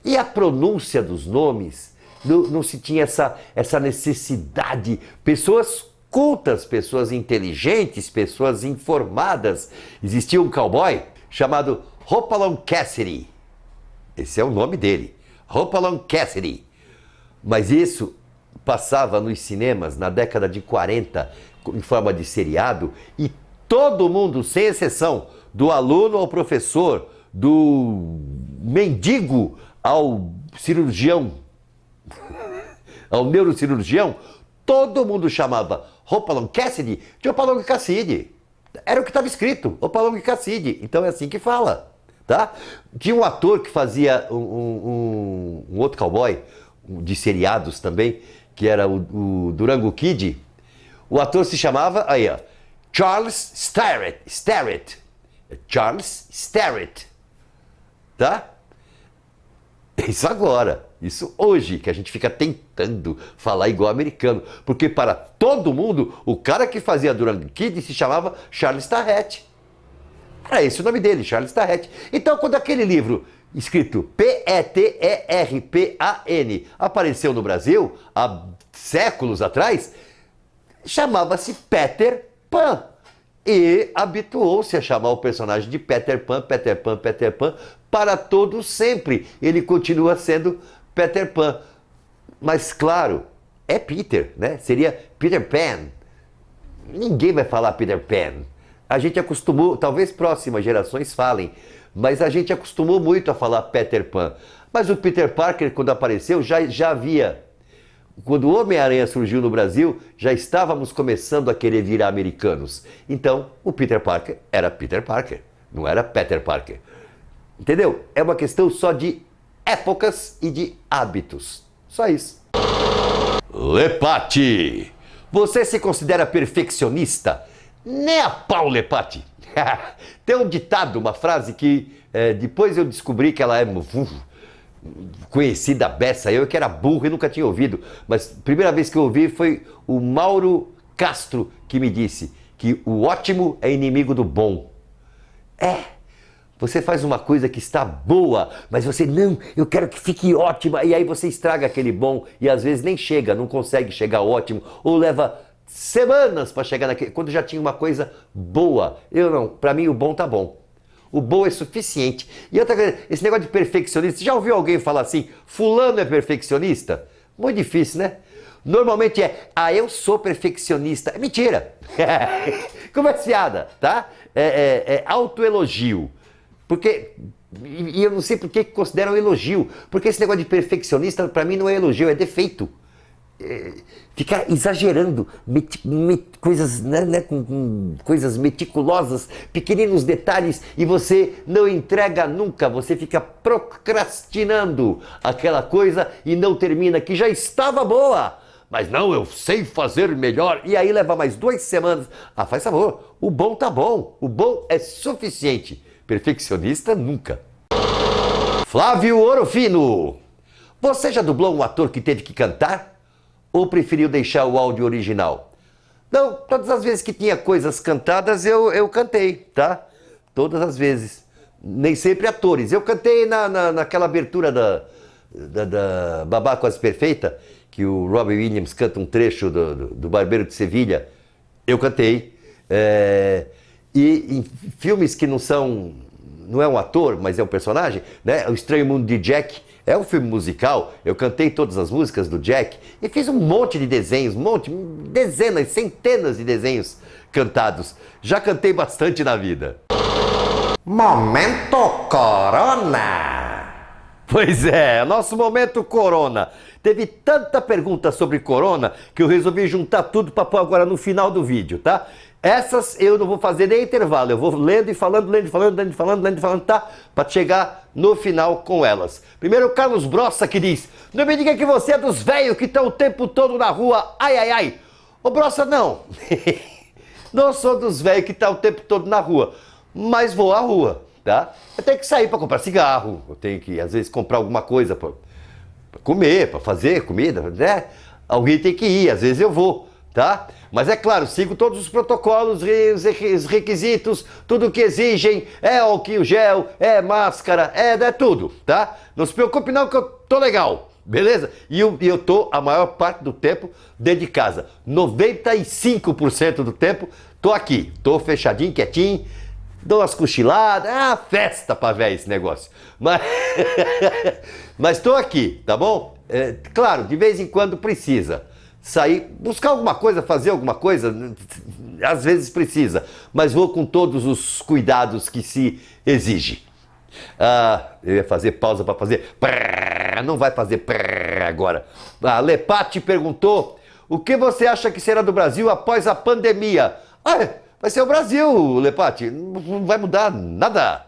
E a pronúncia dos nomes, não se tinha essa necessidade. Pessoas cultas, pessoas inteligentes, pessoas informadas. Existia um cowboy chamado Hopalong Cassidy. Esse é o nome dele, Hopalong Cassidy. Mas isso passava nos cinemas na década de 40 em forma de seriado e todo mundo, sem exceção, do aluno ao professor, do mendigo ao cirurgião, ao neurocirurgião, todo mundo chamava Hopalong Cassidy de Hopalong Cassidy. Era o que estava escrito, Hopalong Cassidy. Então é assim que fala, tá? Tinha um ator que fazia um outro cowboy, de seriados também, que era o Durango Kid. O ator se chamava, aí ó, Charles Starrett. Charles Starrett, tá? Isso agora, isso hoje, que a gente fica tentando falar igual americano, porque para todo mundo, o cara que fazia Durango Kid se chamava Charles Starrett. Era esse o nome dele, Charles Starrett. Então, quando aquele livro escrito Peterpan apareceu no Brasil, há séculos atrás, chamava-se Peter Pan. E habituou-se a chamar o personagem de Peter Pan, para todo sempre. Ele continua sendo Peter Pan. Mas, claro, é Peter, né? Seria Peter Pan. Ninguém vai falar Peter Pan. A gente acostumou, talvez próximas gerações falem, mas a gente acostumou muito a falar Peter Pan. Mas o Peter Parker, quando apareceu, já havia. Quando o Homem-Aranha surgiu no Brasil, já estávamos começando a querer virar americanos. Então, o Peter Parker era Peter Parker, não era Peter Parker. Entendeu? É uma questão só de épocas e de hábitos. Só isso. Lepati, você se considera perfeccionista? Nem a pau, Lepati. Tem um ditado, uma frase que depois eu descobri que ela é conhecida beça, eu que era burro e nunca tinha ouvido, mas a primeira vez que eu ouvi foi o Mauro Castro que me disse que o ótimo é inimigo do bom. Você faz uma coisa que está boa, mas você, não, eu quero que fique ótima, e aí você estraga aquele bom, e às vezes nem chega, não consegue chegar ao ótimo, ou leva semanas para chegar naquele, quando já tinha uma coisa boa. Eu não, para mim o bom tá bom. O bom é suficiente. E outra coisa, esse negócio de perfeccionista, você já ouviu alguém falar assim, fulano é perfeccionista? Muito difícil, né? Normalmente eu sou perfeccionista. É mentira. Conversa fiada, tá? É autoelogio. Porque, e eu não sei por que consideram elogio, porque esse negócio de perfeccionista para mim não é elogio, é defeito. Ficar exagerando coisas, com coisas meticulosas, pequeninos detalhes, e você não entrega nunca, você fica procrastinando aquela coisa e não termina, que já estava boa. Mas não, eu sei fazer melhor. E aí leva mais 2 semanas. Faz favor, o bom tá bom, o bom é suficiente. Perfeccionista nunca. Flávio Orofino, você já dublou um ator que teve que cantar? Ou preferiu deixar o áudio original? Não, todas as vezes que tinha coisas cantadas eu cantei, tá? Todas as vezes. Nem sempre atores. Eu cantei naquela abertura da Babá Quase Perfeita, que o Robin Williams canta um trecho do Barbeiro de Sevilha. Eu cantei. E em filmes que não é um ator, mas é um personagem, né? O Estranho Mundo de Jack é um filme musical. Eu cantei todas as músicas do Jack e fiz um monte de desenhos, dezenas, centenas de desenhos cantados. Já cantei bastante na vida. Momento Corona! Pois é, nosso Momento Corona. Teve tanta pergunta sobre Corona que eu resolvi juntar tudo para pôr agora no final do vídeo, tá? Essas eu não vou fazer nem intervalo, eu vou lendo e falando, tá? Para chegar no final com elas. Primeiro o Carlos Brossa que diz, não me diga que você é dos velhos que estão o tempo todo na rua, ai, ai, ai. Ô Brossa, não. Não sou dos velhos que estão o tempo todo na rua, mas vou à rua, tá? Eu tenho que sair para comprar cigarro, eu tenho que às vezes comprar alguma coisa para comer, para fazer comida, né? Alguém tem que ir, às vezes eu vou, tá? Mas é claro, sigo todos os protocolos, os requisitos, tudo que exigem, é álcool gel, é máscara, é tudo, tá? Não se preocupe não que eu tô legal, beleza? E eu tô a maior parte do tempo dentro de casa. 95% do tempo tô aqui, tô fechadinho, quietinho, dou umas cochiladas, festa pra véio esse negócio. Mas tô aqui, tá bom? Claro, de vez em quando precisa sair, buscar alguma coisa, fazer alguma coisa, às vezes precisa, mas vou com todos os cuidados que se exige. Eu ia fazer pausa para fazer não vai fazer agora. A Lepati perguntou, o que você acha que será do Brasil após a pandemia? Vai ser o Brasil, Lepati, não vai mudar nada,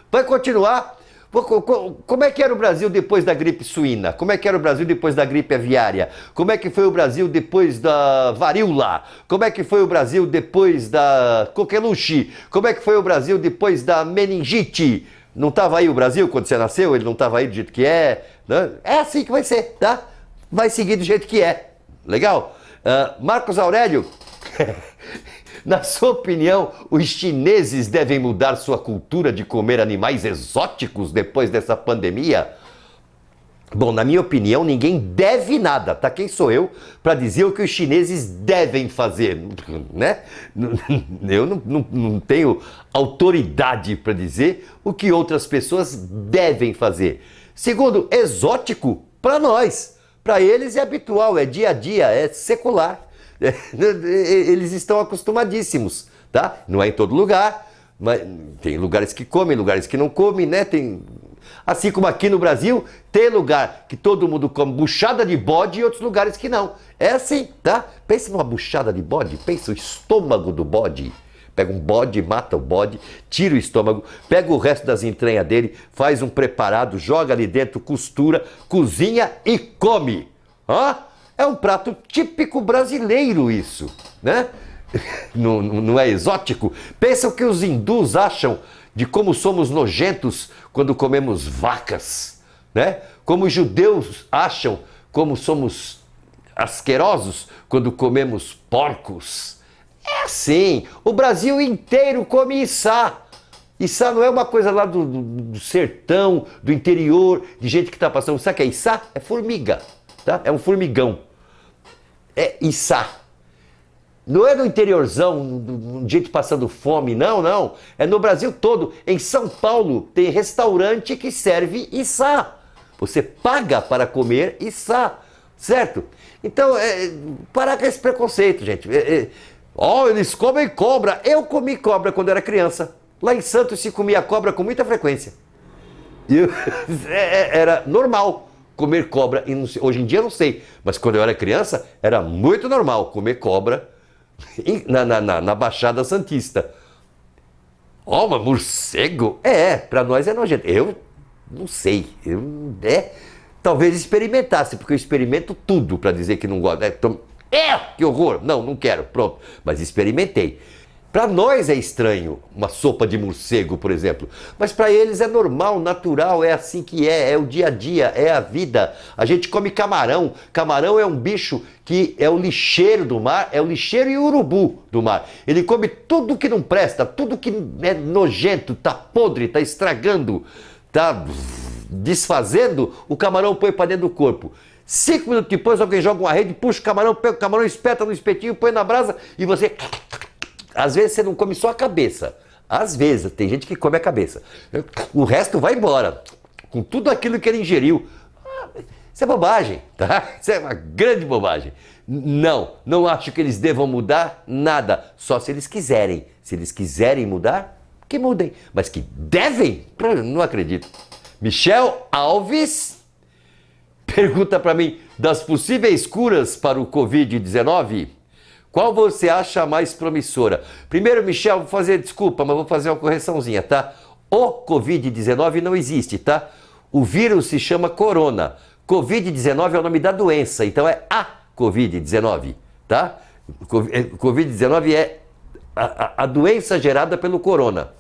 vai continuar. Como é que era o Brasil depois da gripe suína? Como é que era o Brasil depois da gripe aviária? Como é que foi o Brasil depois da varíola? Como é que foi o Brasil depois da coqueluche? Como é que foi o Brasil depois da meningite? Não estava aí o Brasil quando você nasceu? Ele não estava aí do jeito que é? Né? É assim que vai ser, tá? Vai seguir do jeito que é. Legal? Marcos Aurélio... Na sua opinião, os chineses devem mudar sua cultura de comer animais exóticos depois dessa pandemia? Bom, na minha opinião, ninguém deve nada, tá? Quem sou eu para dizer o que os chineses devem fazer, né? Eu não tenho autoridade para dizer o que outras pessoas devem fazer. Segundo, exótico para nós. Para eles é habitual, é dia a dia, é secular. Eles estão acostumadíssimos, tá? Não é em todo lugar, mas tem lugares que comem, lugares que não comem, né? Assim como aqui no Brasil, tem lugar que todo mundo come buchada de bode e outros lugares que não. É assim, tá? Pensa numa buchada de bode, pensa o estômago do bode. Pega um bode, mata o bode, tira o estômago, pega o resto das entranhas dele, faz um preparado, joga ali dentro, costura, cozinha e come. Hã? É um prato típico brasileiro isso, né? Não é exótico? Pensa o que os hindus acham de como somos nojentos quando comemos vacas, né? Como os judeus acham como somos asquerosos quando comemos porcos. É assim, o Brasil inteiro come içá. Içá não é uma coisa lá do sertão, do interior, de gente que está passando. Sabe o que é içá? É formiga, tá? É um formigão. É içá. Não é no interiorzão, de gente passando fome, não. É no Brasil todo. Em São Paulo tem restaurante que serve içá. Você paga para comer içá, certo? Então, parar com esse preconceito, gente. Eles comem cobra. Eu comi cobra quando era criança. Lá em Santos se comia cobra com muita frequência. Era normal comer cobra. Hoje em dia eu não sei, mas quando eu era criança era muito normal comer cobra na Baixada Santista. Mas morcego? Pra nós é nojento. Eu não sei. Talvez experimentasse, porque eu experimento tudo pra dizer que não gosto. Que horror! Não quero, pronto. Mas experimentei. Para nós é estranho uma sopa de morcego, por exemplo. Mas para eles é normal, natural, é assim que é o dia a dia, é a vida. A gente come camarão. Camarão é um bicho que é o lixeiro do mar, é o lixeiro e o urubu do mar. Ele come tudo que não presta, tudo que é nojento, tá podre, tá estragando, tá desfazendo, o camarão põe para dentro do corpo. 5 minutos depois alguém joga uma rede, puxa o camarão, pega o camarão, espeta no espetinho, põe na brasa e você... Às vezes você não come só a cabeça. Às vezes, tem gente que come a cabeça. O resto vai embora, com tudo aquilo que ele ingeriu. Isso é bobagem, tá? Isso é uma grande bobagem. Não acho que eles devam mudar nada, só se eles quiserem. Se eles quiserem mudar, que mudem. Mas que devem? Não acredito. Michel Alves pergunta para mim, das possíveis curas para o Covid-19, qual você acha mais promissora? Primeiro, Michel, vou fazer, desculpa, mas vou fazer uma correçãozinha, tá? O Covid-19 não existe, tá? O vírus se chama corona. Covid-19 é o nome da doença, então é a Covid-19, tá? Covid-19 é a doença gerada pelo corona.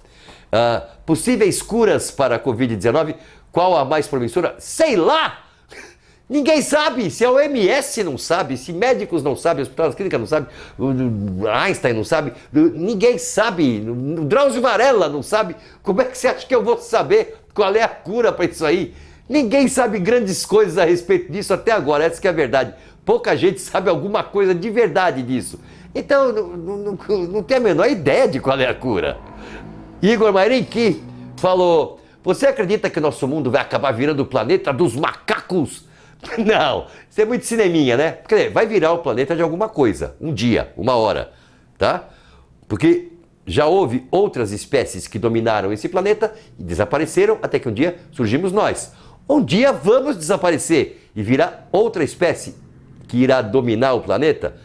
Possíveis curas para a Covid-19, qual a mais promissora? Sei lá! Ninguém sabe, se a OMS não sabe, se médicos não sabem, hospitais clínicas não sabem, Einstein não sabe, ninguém sabe, Drauzio Varela não sabe, como é que você acha que eu vou saber qual é a cura para isso aí? Ninguém sabe grandes coisas a respeito disso até agora, essa que é a verdade. Pouca gente sabe alguma coisa de verdade disso. Então, não tem a menor ideia de qual é a cura. Igor Marinki falou, você acredita que nosso mundo vai acabar virando o planeta dos macacos? Não, isso é muito cineminha, né? Porque vai virar o planeta de alguma coisa, um dia, uma hora, tá? Porque já houve outras espécies que dominaram esse planeta e desapareceram até que um dia surgimos nós. Um dia vamos desaparecer e virar outra espécie que irá dominar o planeta.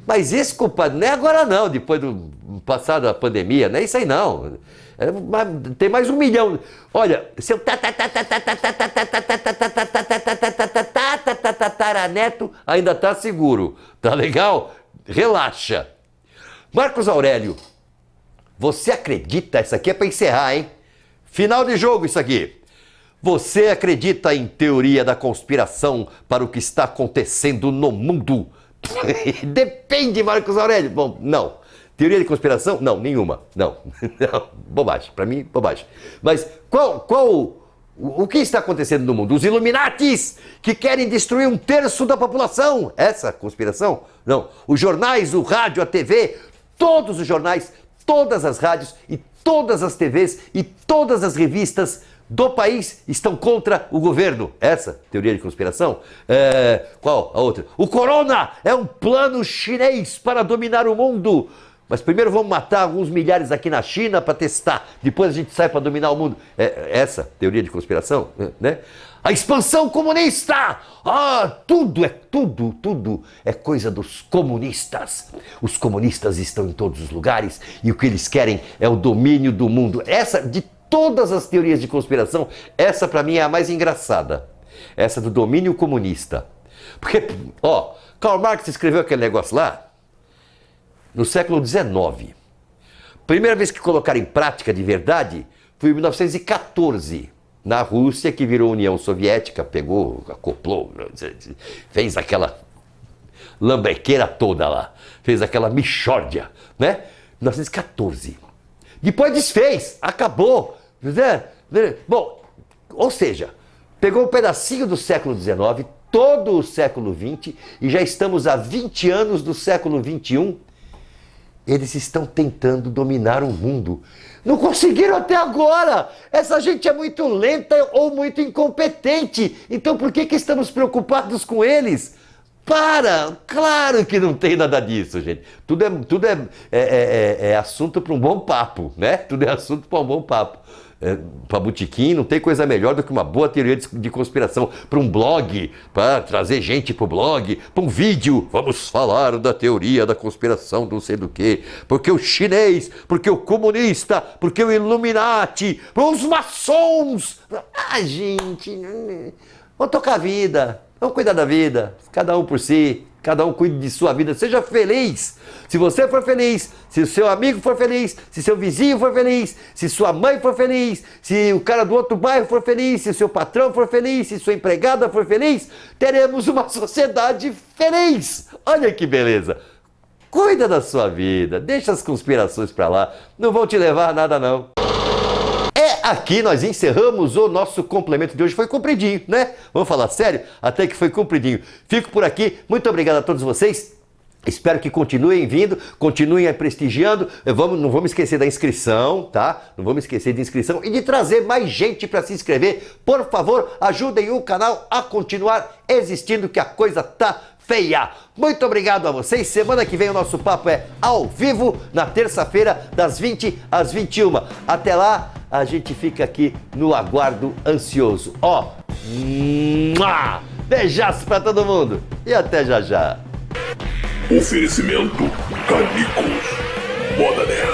Mas isso, compadre, não é agora não, depois do passado da pandemia, não é isso aí não. Tem mais 1 milhão. Olha, seu tataraneto ainda tá seguro. Tá legal? Relaxa. Marcos Aurélio, você acredita? Isso aqui é para encerrar, hein? Final de jogo isso aqui. Você acredita em teoria da conspiração para o que está acontecendo no mundo? Depende, Marcos Aurélio. Bom, não. Teoria de conspiração? Não, nenhuma. Não. Bobagem. Para mim, bobagem. Mas o que está acontecendo no mundo? Os Illuminatis que querem destruir 1/3 da população. Essa conspiração? Não. Os jornais, o rádio, a TV, todos os jornais, todas as rádios e todas as TVs e todas as revistas do país estão contra o governo. Essa teoria de conspiração? Qual a outra? O corona é um plano chinês para dominar o mundo. Mas primeiro vamos matar alguns milhares aqui na China para testar. Depois a gente sai para dominar o mundo. Essa teoria de conspiração, né? A expansão comunista! Tudo é coisa dos comunistas. Os comunistas estão em todos os lugares e o que eles querem é o domínio do mundo. Essa, de todas as teorias de conspiração, essa para mim é a mais engraçada. Essa do domínio comunista. Porque, Karl Marx escreveu aquele negócio lá no século XIX. Primeira vez que colocaram em prática de verdade foi em 1914. Na Rússia, que virou União Soviética, pegou, acoplou, fez aquela lambrequeira toda lá, fez aquela mixórdia, né? 1914. Depois desfez, acabou. Bom, ou seja, pegou um pedacinho do século XIX, todo o século XX, e já estamos há 20 anos do século XXI. Eles estão tentando dominar o mundo. Não conseguiram até agora! Essa gente é muito lenta ou muito incompetente. Então por que estamos preocupados com eles? Para! Claro que não tem nada disso, gente. Tudo é assunto para um bom papo, né? Tudo é assunto para um bom papo. Para botequim, não tem coisa melhor do que uma boa teoria de conspiração. Para um blog, para trazer gente para o blog, para um vídeo. Vamos falar da teoria da conspiração, não sei do que. Porque o chinês, porque o comunista, porque o Illuminati, os maçons. Gente, vamos tocar a vida, vamos cuidar da vida, cada um por si. Cada um cuide de sua vida, seja feliz. Se você for feliz, se o seu amigo for feliz, se seu vizinho for feliz, se sua mãe for feliz, se o cara do outro bairro for feliz, se o seu patrão for feliz, se sua empregada for feliz, teremos uma sociedade feliz. Olha que beleza. Cuida da sua vida, deixa as conspirações pra lá, não vão te levar a nada não. Aqui nós encerramos o nosso complemento de hoje. Foi compridinho, né? Vamos falar sério? Até que foi compridinho. Fico por aqui. Muito obrigado a todos vocês. Espero que continuem vindo, continuem prestigiando. Não vamos esquecer da inscrição, tá? Não vamos esquecer de inscrição e de trazer mais gente para se inscrever. Por favor, ajudem o canal a continuar existindo, que a coisa tá feia. Muito obrigado a vocês. Semana que vem o nosso papo é ao vivo, na terça-feira, das 20 às 21. Até lá, a gente fica aqui no aguardo ansioso. Beijaço pra todo mundo e até já já. Oferecimento Canicos Moda Nerd.